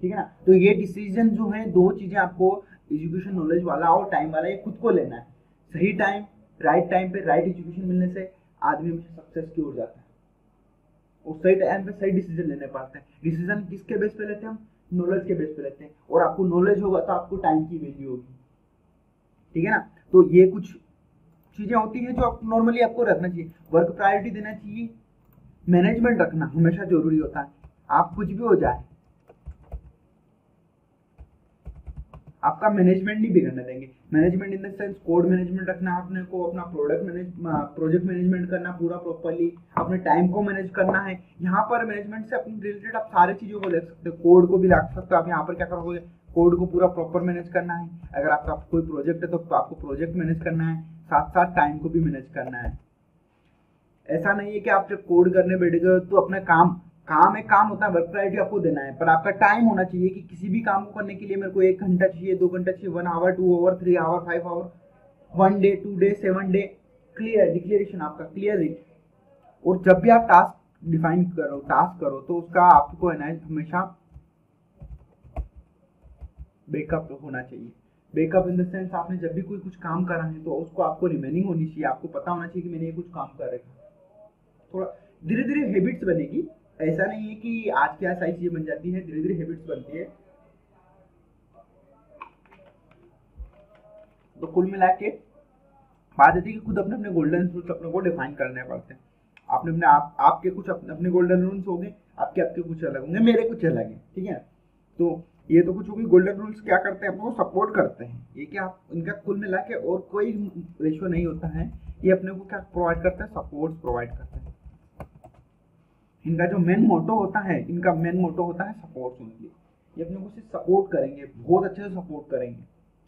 ठीक है ना। तो ये डिसीजन जो है, दो चीजें आपको एजुकेशन नॉलेज वाला और टाइम वाला, ये खुद को लेना है। सही टाइम, राइट टाइम पे राइट एजुकेशन मिलने से आदमी हमेशा सक्सेस की ओर जाता है, और सही टाइम पे सही डिसीजन लेने पाते हैं। डिसीजन किसके बेस पे लेते हैं हम? नॉलेज के बेस पे लेते हैं, और आपको नॉलेज होगा तो आपको टाइम की वैल्यू होगी, ठीक है ना। तो ये कुछ चीजें होती हैं जो आप नॉर्मली आपको रखना चाहिए। वर्क प्रायोरिटी देना चाहिए, मैनेजमेंट रखना हमेशा जरूरी होता है। आप कुछ भी हो जाए, आपका मैनेजमेंट नहीं बिगड़ने देंगे। Management in the sense code management रखना है आपने को, अपना प्रोजेक्ट मैनेजमेंट करना पूरा प्रॉपर्ली, अपने टाइम को मैनेज करना है। यहाँ पर मैनेजमेंट से अपने रिलेटेड आप सारी चीजों को देख सकते हो, कोड को भी रख सकते हो आप। यहाँ पर क्या करोगे, कोड को पूरा प्रॉपर मैनेज करना है। अगर आपका कोई प्रोजेक्ट है तो आपको प्रोजेक्ट मैनेज करना है, साथ साथ टाइम को भी मैनेज करना है। ऐसा नहीं है कि आप जब कोड करने बैठ गए तो अपना काम एक काम होता है, वर्क प्रायोरिटी आपको देना है, पर आपका टाइम होना चाहिए कि किसी भी काम को करने के लिए मेरे को 1 घंटा चाहिए, 2 घंटा चाहिए, 1 hour, 2 hour, 3 hour, 5 hour, 1 day, 2 day, 7 day, clear declaration आपका क्लियर है। और जब भी आप टास्क डिफाइन करो तो उसका आपको है ना हमेशा बैकअप होना चाहिए। बैकअप इन द सेंस, आपने जब भी कोई कुछ काम करा है तो उसको आपको रिमेनिंग होनी चाहिए, आपको पता होना चाहिए कि मैंने ये कुछ काम कर रखा। थोड़ा धीरे धीरे हैबिट्स बनेगी, ऐसा नहीं है कि आज क्या सारी चीजें बन जाती है, धीरे धीरे हैबिट्स बनती है। तो कुल मिला के बात आती है कि खुद अपने अपने गोल्डन रूल्स अपने को डिफाइन करने पड़ते हैं। आपने अपने आपके कुछ अपने गोल्डन रूल्स होंगे, आपके कुछ अलग होंगे, मेरे कुछ अलग है, ठीक है। तो ये तो कुछ होगी। गोल्डन रूल्स क्या करते हैं, अपने को सपोर्ट करते हैं। ये कि आप इनका कुल मिला के और कोई रेशियो नहीं होता है, ये अपने को क्या प्रोवाइड करता है, सपोर्ट प्रोवाइड करता है। इनका जो मेन मोटो होता है, इनका मेन मोटो होता है सपोर्ट ओनली। ये अपने को सिर्फ सपोर्ट करेंगे, बहुत अच्छे से सपोर्ट करेंगे।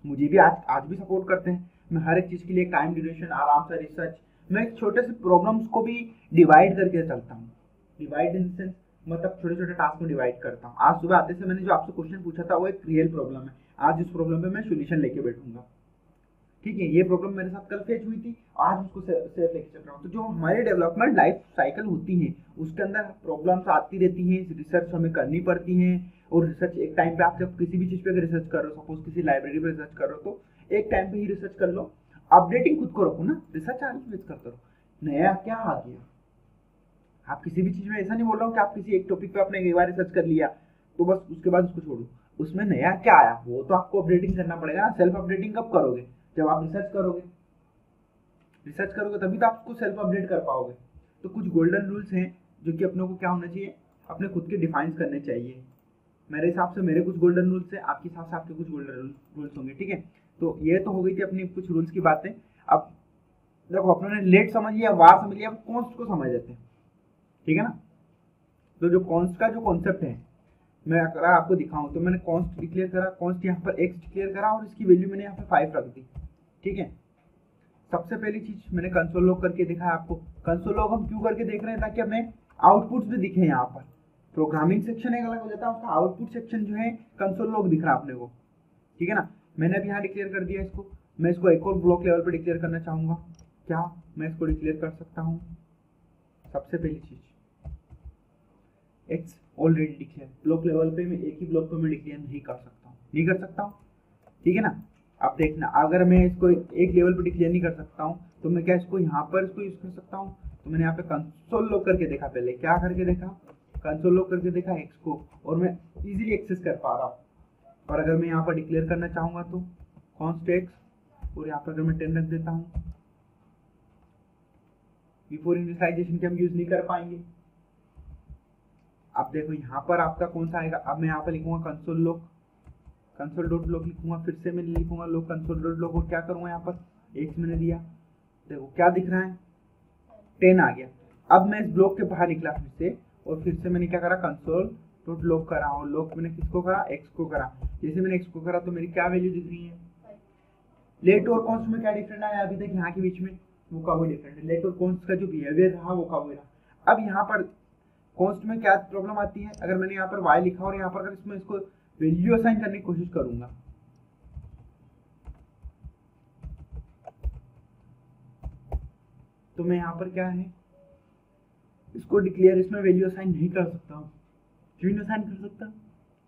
मुझे भी आज भी सपोर्ट करते हैं। मैं हर एक चीज के लिए टाइम ड्यूरेशन, आराम से रिसर्च, मैं छोटे से प्रॉब्लम्स को भी डिवाइड करके चलता हूँ। डिवाइड इन सेंस मतलब छोटे छोटे टास्क में डिवाइड करता हूँ। आज सुबह आते से मैंने जो आपसे क्वेश्चन पूछा था वो एक रियल प्रॉब्लम है, आज इस प्रॉब्लम पे मैं सोल्यूशन लेके बैठूंगा, ठीक है। ये प्रॉब्लम मेरे साथ कल फेच हुई थी, आज उसको सेफ लेके चल रहा हूँ। तो जो हमारी डेवलपमेंट लाइफ साइकिल होती है उसके अंदर प्रॉब्लम्स आती रहती हैं, रिसर्च हमें करनी पड़ती है। और रिसर्च एक टाइम पे, आप जब किसी भी चीज पे रिसर्च कर रहे हो, सपोज किसी लाइब्रेरी पे रिसर्च कर रहे हो, तो एक टाइम पे ही रिसर्च कर लो। अपडेटिंग खुद को रखो ना, रिसर्च आगे करते रहो, नया क्या आ गया। आप किसी भी चीज में, ऐसा नहीं बोल रहा हूँ कि आप किसी एक टॉपिक पे आपने एक बार रिसर्च कर लिया तो बस उसके बाद उसको छोड़ो, उसमें नया क्या आया वो तो आपको अपडेटिंग करना पड़ेगा ना। सेल्फ अपडेटिंग कब करोगे, जब आप रिसर्च करोगे तभी तो आप उसको सेल्फ अपडेट कर पाओगे। तो कुछ गोल्डन रूल्स हैं जो कि अपने को क्या होना चाहिए, अपने खुद के डिफाइन करने चाहिए। मेरे हिसाब से मेरे कुछ गोल्डन रूल्स है, आपके हिसाब से आपके कुछ गोल्डन रूल्स होंगे, ठीक है। तो ये तो हो गई थी अपनी कुछ रूल्स की बातें। अब देखो, अपने लेट समझ लिया, वार समझ लिया, अब कॉन्स्ट को समझ लेते हैं, ठीक है ना। तो जो कॉन्स्ट का जो कॉन्सेप्ट है, मैं अगर आपको दिखाऊं तो मैंने कॉन्स्ट डिक्लेयर करा, कॉन्स्ट यहाँ पर x डिक्लेयर करा और इसकी वैल्यू मैंने यहाँ पे 5 रख दी, ठीक है। सबसे पहली चीज मैंने कंसोल लॉग करके दिखा है आपको। कंसोल लॉग हम क्यों करके देख रहे हैं, ताकि हमें आउटपुट्स भी दिखे। यहाँ पर प्रोग्रामिंग सेक्शन एक अलग हो जाता है, उसका आउटपुट सेक्शन जो है कंसोल लॉग दिख रहा है अपने को, ठीक है ना। मैंने अभी यहाँ डिक्लेयर कर दिया इसको, मैं इसको एक और ब्लॉक लेवल पर डिक्लेयर करना चाहूंगा। क्या मैं इसको डिक्लेयर कर सकता हूँ? सबसे पहली चीज x already declare, block level पे मैं एक ही ब्लॉक पे मैं डिक्लेयर नहीं कर सकता हूँ, ठीक है ना। अब देखना, अगर मैं इसको एक लेवल पे डिक्लेयर नहीं कर सकता हूँ तो मैं क्या इसको यहाँ पर इसको यूज कर सकता हूँ। तो मैंने यहाँ पे कंसोल लॉग करके देखा, पहले क्या करके देखा, कंसोल लॉग करके देखा एक्स को, और मैं इजीली एक्सेस कर पा रहा हूँ। और अगर मैं यहाँ पर डिक्लेयर करना चाहूंगा तो कॉन्स्ट एक्स, और यहाँ पर अगर मैं 10 रख देता हूँ, बिफोर इनिशियलाइजेशन के हम यूज नहीं कर पाएंगे। अब देखो यहाँ पर आपका कौन सा आएगा, अब मैं यहाँ पर लिखूंगा console log, console dot log लिखूंगा, फिर से मैं लिखूंगा लॉग कंसोल डॉट लॉग, और क्या करूंगा यहाँ पर एक्स मैंने दिया, देखो क्या दिख रहा है 10 आ गया। अब मैं इस ब्लॉक के बाहर निकला फिर से और फिर से मैंने क्या करा, कंसोल डॉट लॉग करा, और लॉग मैंने किसको करा, एक्स को करा। जैसे मैंने एक्स को करा तो मेरी क्या वैल्यू दिख रही है, लेट और कॉन्स्ट में क्या डिफरेंट आया अभी तक यहाँ के बीच में, वो का वो डिफरेंट है। लेट और कॉन्स्ट का जो बिहेवियर रहा वो का वो रहा। अब यहाँ पर कॉन्स्ट में क्या प्रॉब्लम आती है, अगर मैंने यहाँ पर y लिखा और यहाँ पर अगर इसमें इसको वैल्यू असाइन करने की कोशिश करूंगा, तो मैं यहाँ पर क्या है, इसको डिक्लेयर इसमें वैल्यू असाइन नहीं कर सकता हूँ। क्यों नहीं असाइन कर सकता,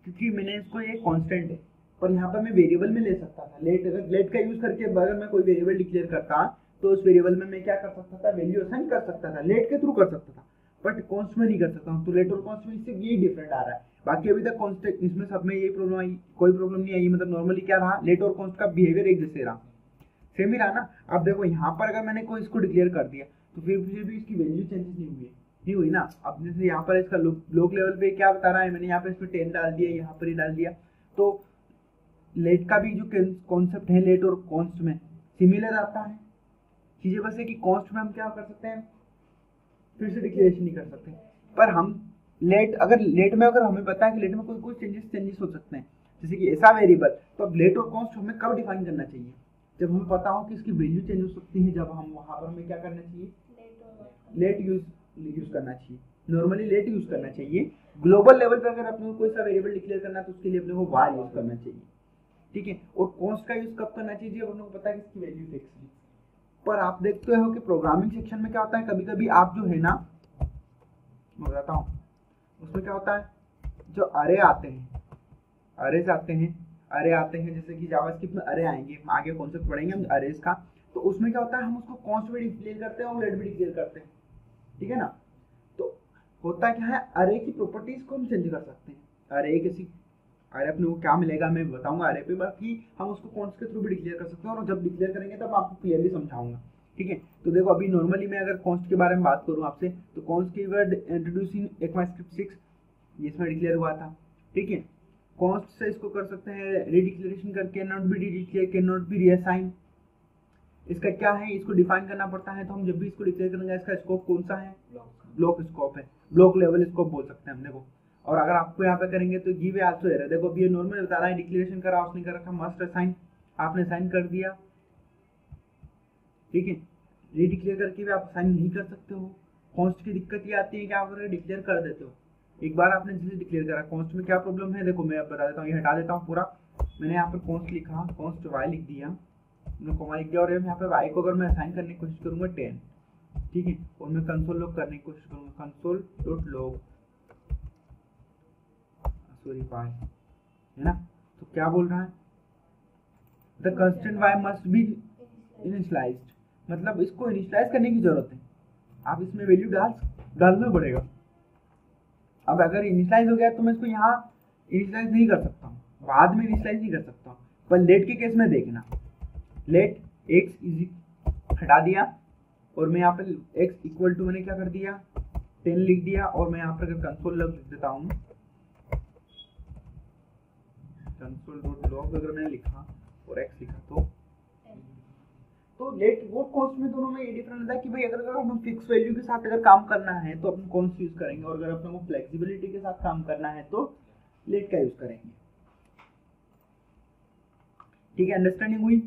क्योंकि मैंने इसको ये कांस्टेंट है, पर यहाँ पर मैं वेरिएबल में ले सकता था। लेट, अगर लेट का यूज करके अगर मैं कोई वेरिएबल डिक्लेयर करता तो उस वेरिएबल में मैं क्या कर सकता था, वैल्यू असाइन कर सकता था, लेट के थ्रू कर सकता था, बट कॉन्स्ट में नहीं कर सकता हूँ। तो लेट और कॉन्स्ट में इससे यही डिफरेंट आ रहा है। बाकी अभी तक कॉन्स्टेंट इसमें सब में यही प्रॉब्लम आई, कोई प्रॉब्लम नहीं आई। मतलब नॉर्मली क्या रहा, लेट और कॉन्स्ट का बिहेवियर एक जैसे रहा, सेम ही रहा ना। अब देखो यहाँ पर अगर मैंने कोई इसको डिक्लेयर कर दिया तो फिर भी इसकी वैल्यू चेंजेस नहीं हुई ना। अब जैसे यहाँ पर इसका लोक लेवल पे क्या बता रहा है, मैंने यहाँ पर इसमें 10 डाल दिया, यहाँ पर ही डाल दिया। तो लेट का भी जो कॉन्सेप्ट है लेट और कॉन्स्ट में सिमिलर आता है। चीजें बस है कि कॉन्स्ट में हम क्या कर सकते हैं, फिर से डिक्लेरेशन नहीं कर सकते, पर हम लेट, अगर लेट में अगर हमें पता है कि लेट में कोई चेंजेस हो सकते हैं, जैसे कि ऐसा वेरिएबल, तो अब लेट और कॉन्स्ट हमें कब डिफाइन करना चाहिए, जब हमें पता हो कि इसकी वैल्यू चेंज हो सकती है। जब हम वहां पर हमें क्या करना चाहिए, लेट यूज करना चाहिए। नॉर्मली लेट यूज करना चाहिए। ग्लोबल लेवल पे अगर अपने को कोई सा वेरिएबल डिक्लेयर करना है तो उसके लिए अपने को वार यूज करना चाहिए, ठीक है। और कॉन्स्ट का यूज कब करना चाहिए, जब अपने को पता है कि इसकी वैल्यू फिक्स है। पर आप देखते हो कि प्रोग्रामिंग सेक्शन में क्या होता है, कभी कभी आप जो है ना, मैं बताता हूँ, उसमें क्या होता है, जो अरे आते हैं, अरेज आते हैं, जैसे कि जावास्क्रिप्ट में अरे आएंगे, आगे कॉन्सेप्ट पढ़ेंगे हम अरेज का। तो उसमें क्या होता है, हम उसको कॉन्स्ट भी डिक्लेयर करते हैं और लेट भी डिक्लेयर करते हैं, ठीक है ना। तो होता क्या है, अरे की प्रॉपर्टीज को हम चेंज कर सकते हैं। अरे अपने को क्या मिलेगा मैं बताऊंगा अरे पे, बाकी हम उसको कॉन्स्ट के थ्रू भी डिक्लेयर कर सकते हैं, और जब डिक्लेयर करेंगे तब आपको क्लियरली समझाऊंगा, ठीक है। तो देखो अभी नॉर्मली मैं अगर कॉन्स्ट के बारे में बात करूं आपसे, तो कॉन्स्ट कीवर्ड इंट्रोड्यूस इन ECMAScript 6 ये इसमें डिक्लेयर हुआ था, ठीक है। कॉन्स्ट से इसको कर सकते हैं रीडिक्लेरेशन करके, not be redeclare, can not be reassign. इसका क्या है, इसको डिफाइन करना पड़ता है। तो हम जब भी इसको डिक्लेयर करेंगे, इसका स्कोप कौन सा है, ब्लॉक स्कोप है, ब्लॉक लेवल स्कोप बोल सकते हैं हम। देखो, और अगर आपको यहाँ पे करेंगे तो गिव है आल्सो एरर। देखो अभी ये नॉर्मल बता रहा है, डिक्लेरेशन करा उसने कर रखा, मस्ट असाइन, आपने साइन कर दिया, ठीक है। रीडिक्लेयर करके भी आप साइन नहीं कर सकते हो। कॉन्स्ट की दिक्कत ये आती है कि आप अगर डिक्लेयर कर देते हो, एक बार आपने जैसे डिक्लेयर करा, कॉन्स्ट में क्या प्रॉब्लम है, देखो मैं अब बता देता हूँ, ये हटा देता हूँ पूरा। मैंने यहाँ पर कॉन्स्ट लिखा, कॉन्स्ट y लिख दिया, मैंने कॉमा लिख दिया, और यहाँ पे y को अगर मैं असाइन करने की कोशिश करूंगा 10, ठीक है, और मैं कंसोल लॉग करने की कोशिश करूंगा, console dot log, sorry y है ना। तो क्या बोल रहा है, the constant y must be initialised, मतलब इसको इनिशियलाइज करने की जरूरत है। आप इसमें वैल्यू डालना पड़ेगा। अब अगर इनिशियलाइज हो गया तो मैं इसको यहाँ इनिशियलाइज नहीं कर सकता हूँ, बाद में इनिशियलाइज नहीं कर सकता हूँ। पर लेट के केस में देखना, लेट x इज हटा दिया, और मैं यहाँ पे x इक्वल टू मैंने क्या कर दिया 10 लिख दिया, और मैं यहाँ पर अगर कंसोल लॉग लिख देता हूँ, कंसोल डॉट लॉग अगर मैंने लिखा और x लिखा तो लेट वो कॉन्स्ट में दोनों में ये डिफरेंस होता है कि भाई अगर हम फिक्स वैल्यू के साथ अगर काम करना है तो अपन कॉन्स्ट यूज करेंगे, और अगर अपने को फ्लेक्सिबिलिटी के साथ काम करना है तो लेट का यूज करेंगे, ठीक है। अंडरस्टैंडिंग हुई।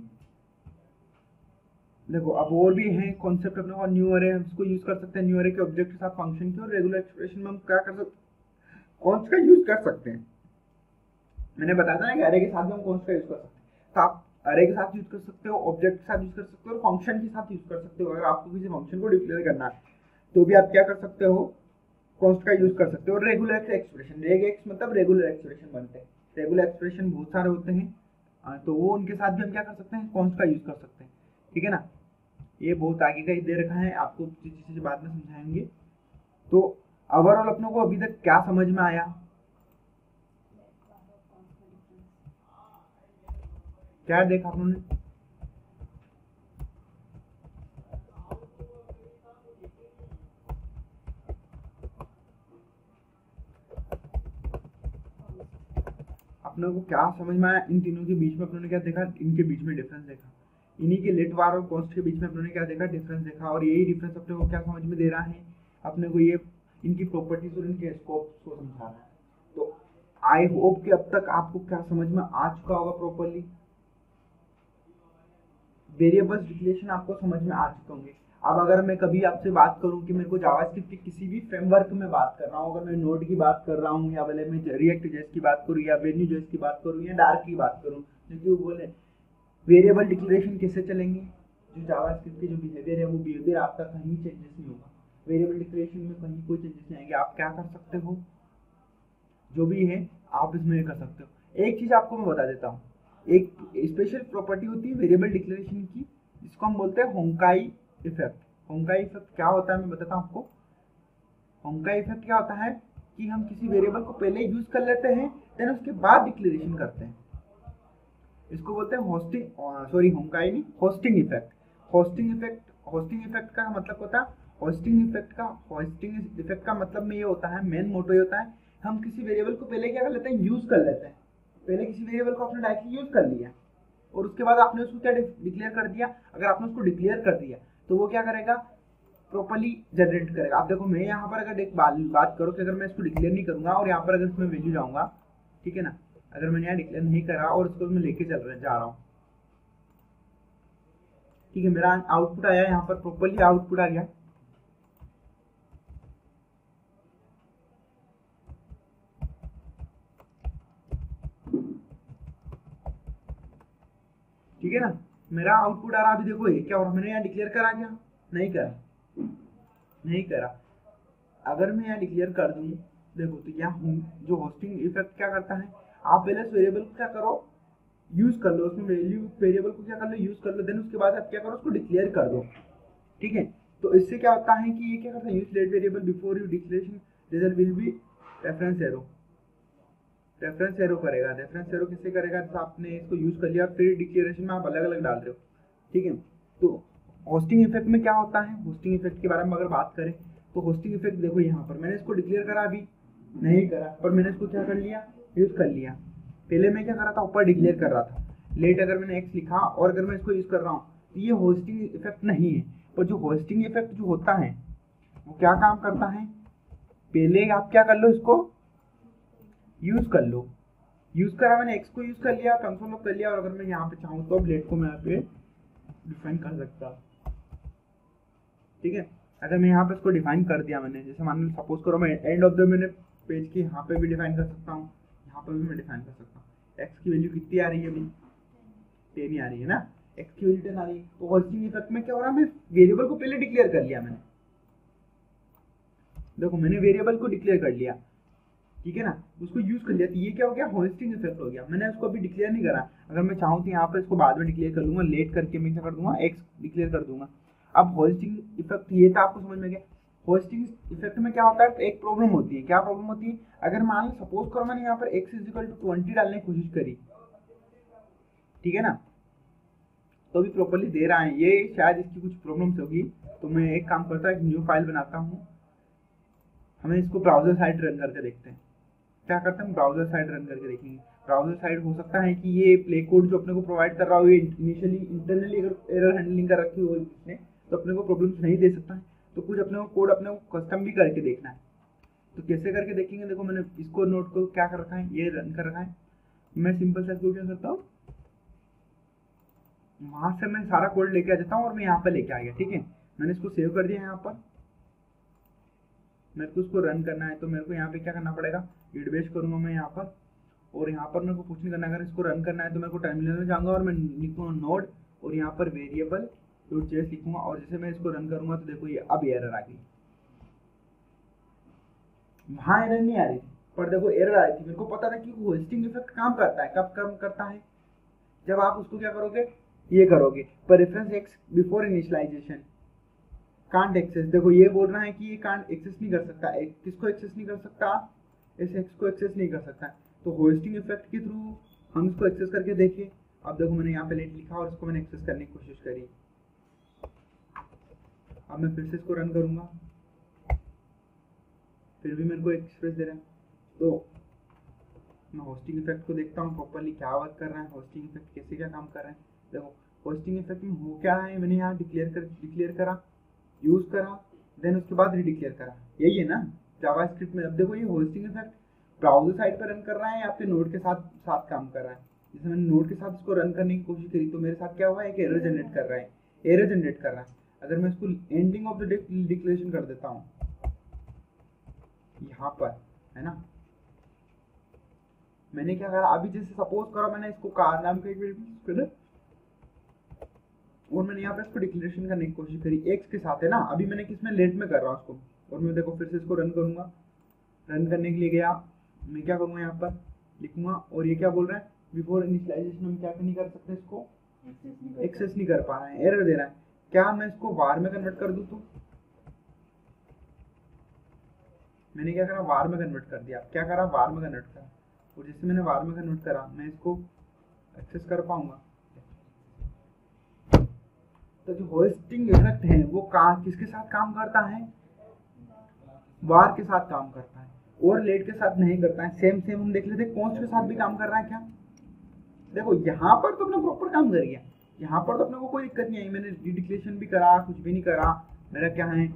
देखो अब और भी है कॉन्सेप्ट अपने को, न्यू अरे हम इसको यूज कर सकते हैं, न्यू अरे के ऑब्जेक्ट के साथ फंक्शन के, और रेगुलर एक्सप्रेशन में हम क्या कर सकते हैं, कॉन्स्ट का यूज कर सकते हैं। मैंने बताया था ना कि अरे के साथ भी हम कॉन्स्ट का यूज कर सकते हैं। तो आप अरे के साथ यूज कर सकते हो, ऑब्जेक्ट के साथ यूज कर सकते हो, और फंक्शन के साथ यूज कर सकते हो। अगर आपको किसी फंक्शन को डिक्लेयर करना है तो भी आप क्या कर सकते हो, कॉन्स्ट का यूज कर सकते हो। और रेगुलर एक्सप्रेशन, रेग एक्स मतलब रेगुलर एक्सप्रेशन बनते हैं, रेगुलर एक्सप्रेशन बहुत सारे होते हैं, तो वो उनके साथ भी हम क्या कर सकते हैं, कॉन्स्ट का यूज कर सकते हैं, ठीक है ना। ये बहुत आगे का ही दे रखा है, आपको चीजें बाद में समझाएंगे। तो ओवरऑल अपनों को अभी तक क्या समझ में आया, क्या देखा आप लोगों ने, अपने को क्या समझ में आया, इन तीनों के बीच में अपने ने क्या देखा, इनके बीच में डिफरेंस देखा, इन्हीं के लेट वार और कॉस्ट के बीच में अपने ने क्या देखा, डिफरेंस देखा। और यही डिफरेंस अपने को क्या समझ में दे रहा है, अपने को ये इनकी प्रॉपर्टीज और इनके स्कोप को समझा रहा है। तो आई होप कि अब तक आपको क्या समझ में आ चुका होगा प्रॉपरली। वेरिएबल्स डिक्लेरेशन आपको समझ में आ चुके होंगे। अब अगर मैं कभी आपसे बात करूं कि मेरे को जावास्क्रिप्ट के किसी भी फ्रेमवर्क में बात कर रहा हूं, अगर मैं नोड की बात कर रहा हूं या भले मैं रिएक्ट जेएस की बात करूं या वेन्यू जेएस की बात करूं या डार्क की बात करूं, क्योंकि वो बोले वेरिएबल डिक्लेरेशन कैसे चलेंगे, जो जावास्क्रिप्ट के जो बिहेवियर है वो बिहेवियर आपका कहीं चेंजेस नहीं होगा। वेरिएबल डिक्लेरेशन में कहीं कोई चेंजेस नहीं आएंगे। आप क्या कर सकते हो, जो भी है आप इसमें कर सकते हो। एक चीज आपको मैं बता देता हूँ, एक स्पेशल प्रॉपर्टी होती है वेरिएबल डिक्लेरेशन की, जिसको हम बोलते हैं होंकाई इफेक्ट। होंकाई इफेक्ट क्या होता है मैं बताता हूँ आपको। होंकाई इफेक्ट क्या होता है कि हम किसी वेरिएबल को पहले यूज कर लेते हैं, देन उसके बाद डिक्लेरेशन करते हैं। इसको बोलते हैं होंकाई नहीं, होस्टिंग इफेक्ट। होस्टिंग इफेक्ट का मतलब होता है, होस्टिंग इफेक्ट का मतलब में ये होता है, मेन मोटो ये होता है, हम किसी वेरिएबल को पहले क्या कर लेते हैं, यूज कर लेते हैं। पहले किसी वेरिएबल को आपने डायरेक्टली यूज कर लिया और उसके बाद आपने उसको क्या डिक्लेयर कर दिया। अगर आपने उसको डिक्लेयर कर दिया तो वो क्या करेगा, प्रॉपर्ली जनरेट करेगा। आप देखो, मैं यहाँ पर अगर एक बात करो कि अगर मैं इसको डिक्लेयर नहीं करूंगा और यहाँ पर अगर इसमें वैल्यू जाऊंगा, ठीक है ना, अगर मैंने यहाँ डिक्लेयर नहीं करा और उसको मैं लेके जा रहा हूँ, ठीक है, मेरा आउटपुट आया, यहाँ पर प्रॉपर्ली आउटपुट आ गया। ठीक है ना, मेरा आउटपुट आ रहा। अभी देखो ये क्या हो रहा है, मैंने यहाँ डिक्लेयर करा क्या, नहीं करा। अगर मैं यहाँ डिक्लेयर कर दूं, देखो तो यहाँ जो होस्टिंग इफेक्ट क्या करता है, आप पहले वेरिएबल को क्या करो, यूज कर लो, उसमें वेरिएबल को क्या कर लो, यूज कर लो, देन उसके बाद आप क्या करो, उसको डिक्लेयर कर दो। ठीक है, तो इससे क्या होता है कि ये क्या करता है, use let variable before you declaration result will be reference error. Reference error करेगा। रेफरेंस एरो किससे करेगा, जैसे आपने इसको यूज कर लिया और फिर डिक्लेरेशन में आप अलग अलग डाल रहे हो। ठीक है, तो होस्टिंग इफेक्ट में क्या होता है, होस्टिंग इफेक्ट के बारे में अगर बात करें तो होस्टिंग इफेक्ट देखो, यहाँ पर मैंने इसको डिक्लेयर करा, अभी नहीं करा, पर मैंने इसको क्या कर लिया, यूज कर लिया। पहले मैं क्या कर रहा था, ऊपर डिक्लेयर कर रहा था, लेट अगर मैंने एक्स लिखा और अगर मैं इसको यूज कर रहा हूँ तो ये होस्टिंग इफेक्ट नहीं है। पर जो होस्टिंग इफेक्ट जो होता है वो क्या काम करता है, पहले आप क्या कर लो, इसको यूज कर लो। यूज करा, मैंने एक्स को यूज कर लिया, कंसोल लॉग कर लिया, और अगर मैं यहाँ पे चाहूँ तो अब लेट को मैं यहाँ पे डिफाइन कर सकता। ठीक है, अगर मैं यहाँ पे इसको डिफाइन कर दिया मैंने, जैसे मान लो सपोज करो मैं एंड ऑफ द मैंने पेज के यहाँ पे भी डिफाइन कर सकता हूँ, यहाँ पे भी मैं डिफाइन कर सकता हूँ। एक्स की वैल्यू कितनी आ रही है, अभी 10 ही आ रही है ना, एक्स की वैल्यू 10 आ रही है। तो होस्टिंग इफेक्ट में क्या हो रहा है, मैं वेरिएबल को पहले डिक्लेयर कर लिया मैंने। देखो मैंने वेरिएबल को डिक्लेयर कर लिया, ठीक है ना, उसको यूज कर लिया, तो ये क्या हो गया, होस्टिंग इफेक्ट हो गया। मैंने उसको अभी डिक्लेयर नहीं करा, अगर मैं चाहूँ तो यहाँ पे इसको बाद में डिक्लेयर कर लूंगा, लेट करके मैं क्या कर दूंगा, एक्स डिक्लेयर कर दूंगा। अब होस्टिंग इफेक्ट ये था, आपको समझ में गया। होस्टिंग इफेक्ट में क्या होता है, एक प्रॉब्लम होती है। क्या प्रॉब्लम होती है, अगर मान लो सपोज करो मैंने यहाँ पर x = 20 डालने की कोशिश करी, ठीक है ना, तो भी प्रॉपर्ली दे रहा है ये, शायद इसकी कुछ प्रॉब्लम्स होगी। तो मैं एक काम करता हूँ, एक न्यू फाइल बनाता हूँ, हमें इसको ब्राउजर साइड रन करके देखते हैं। क्या करते हैं, ब्राउजर साइड रन करके देखेंगे। ब्राउजर साइड हो सकता है कि ये प्ले कोड जो अपने को प्रोवाइड कर रहा हो, ये इनिशियली इंटरनली अगर एरर हैंडलिंग कर रखी हो इसने, तो अपने को प्रॉब्लम्स नहीं दे सकता है। तो कुछ अपने को कोड अपने को कस्टम भी करके देखना है। तो कैसे करके देखेंगे, देखो मैंने इसको नोट को क्या कर रखा है, ये रन कर रखा है। मैं सिंपल सा क्या करता हूँ, वहां से मैं सारा कोड लेके आ जाता हूँ और मैं यहाँ पर लेके आ गया। ठीक है, मैंने इसको सेव कर दिया यहाँ पर। मेरे को उसको रन करना है तो मेरे को यहाँ पे क्या करना पड़ेगा, git bash करूंगा मैं यहाँ पर, और यहाँ पर मेरे को कुछ नहीं करना। अगर इसको रन करना है तो मेरे को टर्मिनल में जाऊंगा और मैं लिखूंगा नोड और यहाँ पर वेरिएबल .js लिखूंगा, और जैसे मैं इसको रन करूंगा तो देखो ये अब एरर आ गई। वहां एरर नहीं आ रही थी, पर देखो एरर आ रही थी। मेरे को पता था कि होस्टिंग इफेक्ट काम करता है। कब काम करता है, जब आप उसको क्या करोगे, ये करोगे, पर reference x before initialisation can't access. देखो ये बोल रहा है कि ये कांट एक्सेस नहीं कर सकता, किसको एक्सेस नहीं कर सकता, इस एक्स को एक्सेस नहीं कर सकता। तो होस्टिंग इफेक्ट के थ्रू हम इसको एक्सेस करके देखिए। अब देखो मैंने यहाँ पे लेट लिखा और इसको मैंने एक्सेस करने की कोशिश करी। अब मैं फिर से इसको रन करूंगा, फिर भी मेरे को एक्सप्रेस दे रहा है। तो मैं होस्टिंग इफेक्ट को देखता हूँ प्रॉपर्ली क्या वर्क कर रहा है, होस्टिंग इफेक्ट कैसे क्या काम कर रहा है। देखो होस्टिंग इफेक्ट में हो क्या रहा है, मैंने यहाँ डिक्लेयर करा, यूज करा, देन उसके बाद रीडिक्लेयर करा, यही है ना। जावास्क्रिप्ट में अब देखो ये होस्टिंग इफेक्ट ब्राउजर साइड पर रन कर रहा है या आपके नोड के साथ साथ काम कर रहा है। जैसे मैंने नोड के साथ इसको रन करने की कोशिश करी तो मेरे साथ क्या हुआ है, एक एरर जनरेट कर रहा है, एरर जनरेट कर रहा है। अगर मैं इसको एंडिंग ऑफ द डिक्लेरेशन कर देता हूँ यहाँ पर, है ना, मैंने क्या करा, अभी जैसे सपोज करो मैंने इसको कार नाम का एक वेरिएबल और मैंने यहाँ पर इसको डिक्लेरेशन करने की कोशिश करी एक्स के साथ, है ना। अभी मैंने किसमें लेट में कर रहा हूँ उसको, और मैं देखो फिर से इसको रन करूंगा। रन करने के लिए गया, मैं क्या करूंगा, यहाँ पर लिखूंगा और ये क्या बोल रहा है, बिफोर इनिशियलाइजेशन हम क्या नहीं कर सकते, इसको एक्सेस नहीं कर पा रहे हैं, एरर दे रहा है। क्या मैं इसको वार में कन्वर्ट कर दूं, तो मैंने क्या करा, वार में कन्वर्ट कर दिया। क्या करा, वार में कन्वर्ट करा, और जैसे मैंने वार में कन्वर्ट करा मैं इसको एक्सेस कर पाऊंगा। तो जो होस्टिंग इफेक्ट है वो किसके साथ काम करता है, वार के साथ काम करता है और लेट के साथ नहीं करता है। सेम हम देख लेते हैं कॉन्स्ट के साथ भी काम कर रहा है क्या। देखो यहाँ पर तो अपने प्रॉपर काम कर गया, यहाँ पर तो अपने को कोई दिक्कत नहीं आई, मैंने डिक्लेरेशन भी करा, कुछ भी नहीं करा। मेरा क्या है,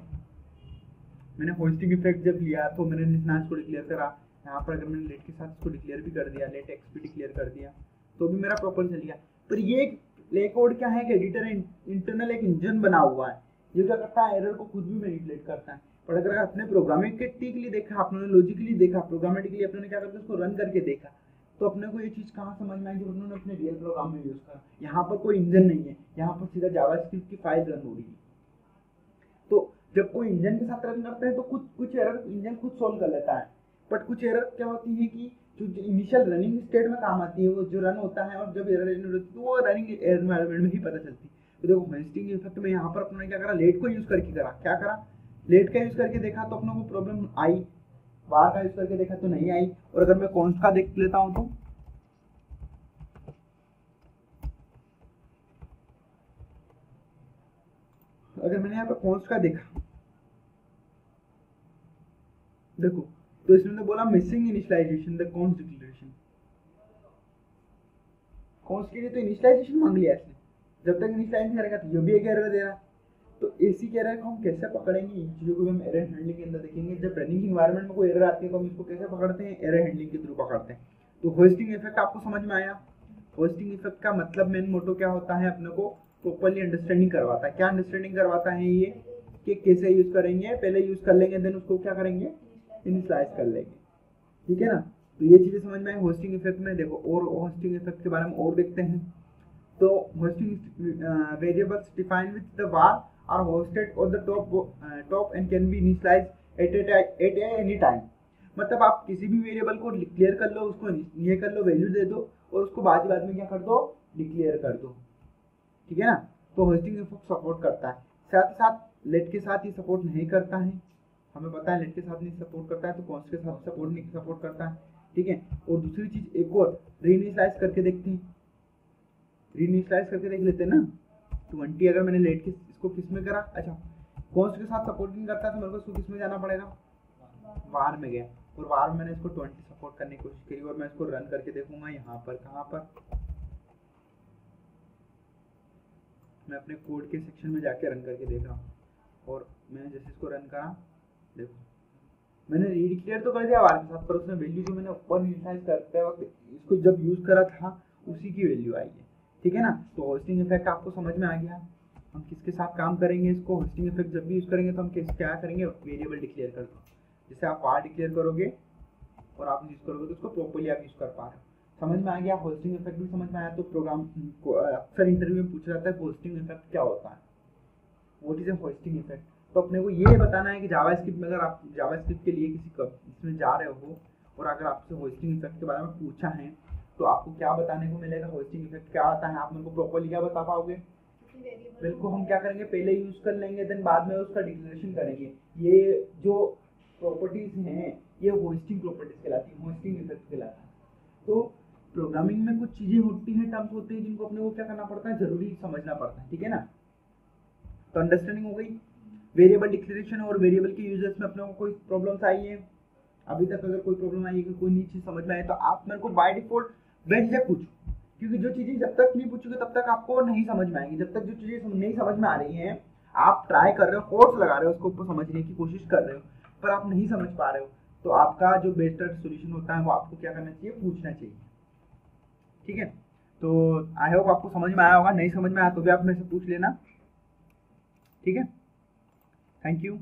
मैंने होस्टिंग इफेक्ट जब लिया तो मैंने निशान को डिक्लेयर करा। यहाँ पर अगर मैंने लेट के साथ इसको डिक्लेयर भी कर दिया, लेट एक्स भी डिक्लेयर कर दिया, तो भी मेरा प्रॉपर चल गया। पर ये प्ले कोड क्या है कि एडिटर इंटरनल एक इंजन बना हुआ है, ये क्या करता है, एरर को खुद भी मैनिपुलेट करता है। पर अगर अपने प्रोग्रामेटिकली देखा, अपने लॉजिकली देखा, प्रोग्रामेटिकली अपने क्या करते, उसको रन करके देखा, तो अपने को ये चीज कहाँ समझ में आई, जब उन्होंने अपने रियल प्रोग्राम में यूज करा। यहाँ पर कोई इंजन नहीं है, यहाँ पर सीधा जावास्क्रिप्ट की फाइल रन हो रही है। तो जब कोई इंजन के साथ रन करता है तो कुछ एरर इंजन खुद सोल्व कर लेता है, बट कुछ एरर क्या होती है कि जो इनिशियल रनिंग स्टेट में काम आती है, वो जो रन होता है और जब एरर जनरेट होती है तो वो रनिंग एनवायरनमेंट में ही पता चलती है। तो देखो होस्टिंग इफेक्ट में यहाँ पर अपने क्या करा, लेट को यूज करके करा। क्या करा, लेट का यूज करके देखा तो अपने को प्रॉब्लम आई, वार का यूज करके देखा तो नहीं आई। और अगर मैं कॉन्स्ट का देख लेता हूं तो अगर मैंने यहाँ पे कॉन्स्ट का देखा, देखो तो इसमें तो बोला missing initialisation the const declaration. Const के लिए तो इनिशियलाइजेशन मांग लिया इसने, जब तक इनिशियलाइज नहीं करेगा तो ये भी एक एरर दे रहा है। तो एसी के एरर को हम कैसे पकड़ेंगे, इन चीजों को हम एरर हैंडलिंग के अंदर देखेंगे। जब रनिंग एनवायरनमेंट में कोई एरर आती है तो हम इसको कैसे पकड़ते हैं, एरर हैंडलिंग के थ्रू पकड़ते हैं। तो होस्टिंग इफेक्ट आपको समझ में आया। होस्टिंग इफेक्ट का मतलब मेन मोटो क्या होता है, अपने को प्रॉपर्ली अंडरस्टैंडिंग करवाता है। क्या अंडरस्टैंडिंग करवाता है ये, कि कैसे यूज करेंगे, पहले यूज कर लेंगे देन उसको क्या करेंगे, इनिशियलाइज कर लेंगे, ठीक है ना। तो ये चीजें समझ में आई होस्टिंग इफेक्ट में। देखो और होस्टिंग इफेक्ट के बारे में और देखते हैं। तो hosting variables defined with the var are hosted on the top and can be initialized at any time। मतलब आप किसी भी वेरिएबल को डिक्लेयर कर लो, उसको ये कर लो, वैल्यू दे दो और उसको बाद में क्या कर दो, डिक्लेयर कर दो, ठीक है ना। तो होस्टिंग इफेक्ट सपोर्ट करता है। साथ ही साथ लेट के साथ ही सपोर्ट नहीं करता है, हमें पता है लेट के साथ नहीं सपोर्ट करता है, तो कॉन्स्ट के साथ सपोर्ट करता है, ठीक है। और दूसरी चीज एक और रीइनिशियलाइज करके देखते हैं, रीइनिशियलाइज करके देख लेते हैं ना। 20 अगर मैंने लेट के इसको किस में करा, अच्छा कॉन्स्ट के साथ सपोर्ट नहीं करता तो मेरे को इसको किस में जाना पड़ेगा, वार में गया, और वार में मैंने इसको 20 सपोर्ट करने की कोशिश करी। और मैं इसको रन करके देखूंगा यहाँ पर, कहाँ पर, मैं अपने कोड के सेक्शन में जाके रन करके देख रहा हूँ। और मैंने जैसे इसको रन करा, देखो मैंने रीडिक्लेयर तो कर दिया वार के साथ, पर उसमें वैल्यू जो मैंने ऊपर इनिशियलाइज करते वक्त इसको जब यूज करा था उसी की वैल्यू आई है, ठीक है ना। तो होस्टिंग इफेक्ट आपको समझ में आ गया। हम किसके साथ काम करेंगे इसको, होस्टिंग इफेक्ट जब भी यूज करेंगे तो हम क्या करेंगे, वेरिएबल डिक्लेयर कर दो। जैसे आप वार डिक्लेयर करोगे और आप यूज करोगे तो उसको प्रॉपर्ली आप यूज कर पा रहे हो। समझ में आ गया, होस्टिंग इफेक्ट भी समझ में आया। तो प्रोग्राम को अक्सर इंटरव्यू में पूछा जाता है होस्टिंग इफेक्ट क्या होता है, what is a hosting effect. तो अपने को ये बताना है कि जावास्क्रिप्ट में अगर आप जावास्क्रिप्ट के लिए किसी इसमें जा रहे हो और अगर आपसे होस्टिंग इफेक्ट के बारे में पूछा है तो आपको क्या बताने को मिलेगा, होस्टिंग इफेक्ट क्या आता है, आप मेरे को प्रॉपर्ली क्या बता पाओगे। बिल्कुल हम क्या करेंगे, पहले यूज कर लेंगे देन बाद में उसका डिक्लेरेशन करेंगे। ये जो प्रॉपर्टीज हैं ये होस्टिंग प्रॉपर्टीज कहलाती है, होस्टिंग इफेक्ट कहलाता है। तो प्रोग्रामिंग में कुछ चीजें होती हैं, टर्म्स होते हैं जिनको अपने को क्या करना पड़ता है, जरूरी समझना पड़ता है, ठीक है ना। तो अंडरस्टैंडिंग हो गई। वेरिएबल डिक्लेरेशन और वेरिएबल के यूजर्स में अपने को कोई प्रॉब्लम्स आई है अभी तक, अगर कोई प्रॉब्लम आई है, कोई नई चीज समझ में आए तो आप मेरे को बाय डिफॉल्ट बेझिझक पूछो, क्योंकि जो चीजें जब तक नहीं पूछोगे तब तक आपको नहीं समझ में आएंगी। जब तक जो चीजें नहीं समझ में आ रही हैं, आप ट्राई कर रहे हो, कोर्स लगा रहे हो, उसको ऊपर समझने की कोशिश कर रहे हो, पर आप नहीं समझ पा रहे हो, तो आपका जो बेटर सोल्यूशन होता है वो आपको क्या करना चाहिए, पूछना चाहिए। ठीक है, तो आई होप आपको समझ में आया होगा, नहीं समझ में आया तो भी आप मेरे से पूछ लेना। ठीक है, थैंक यू।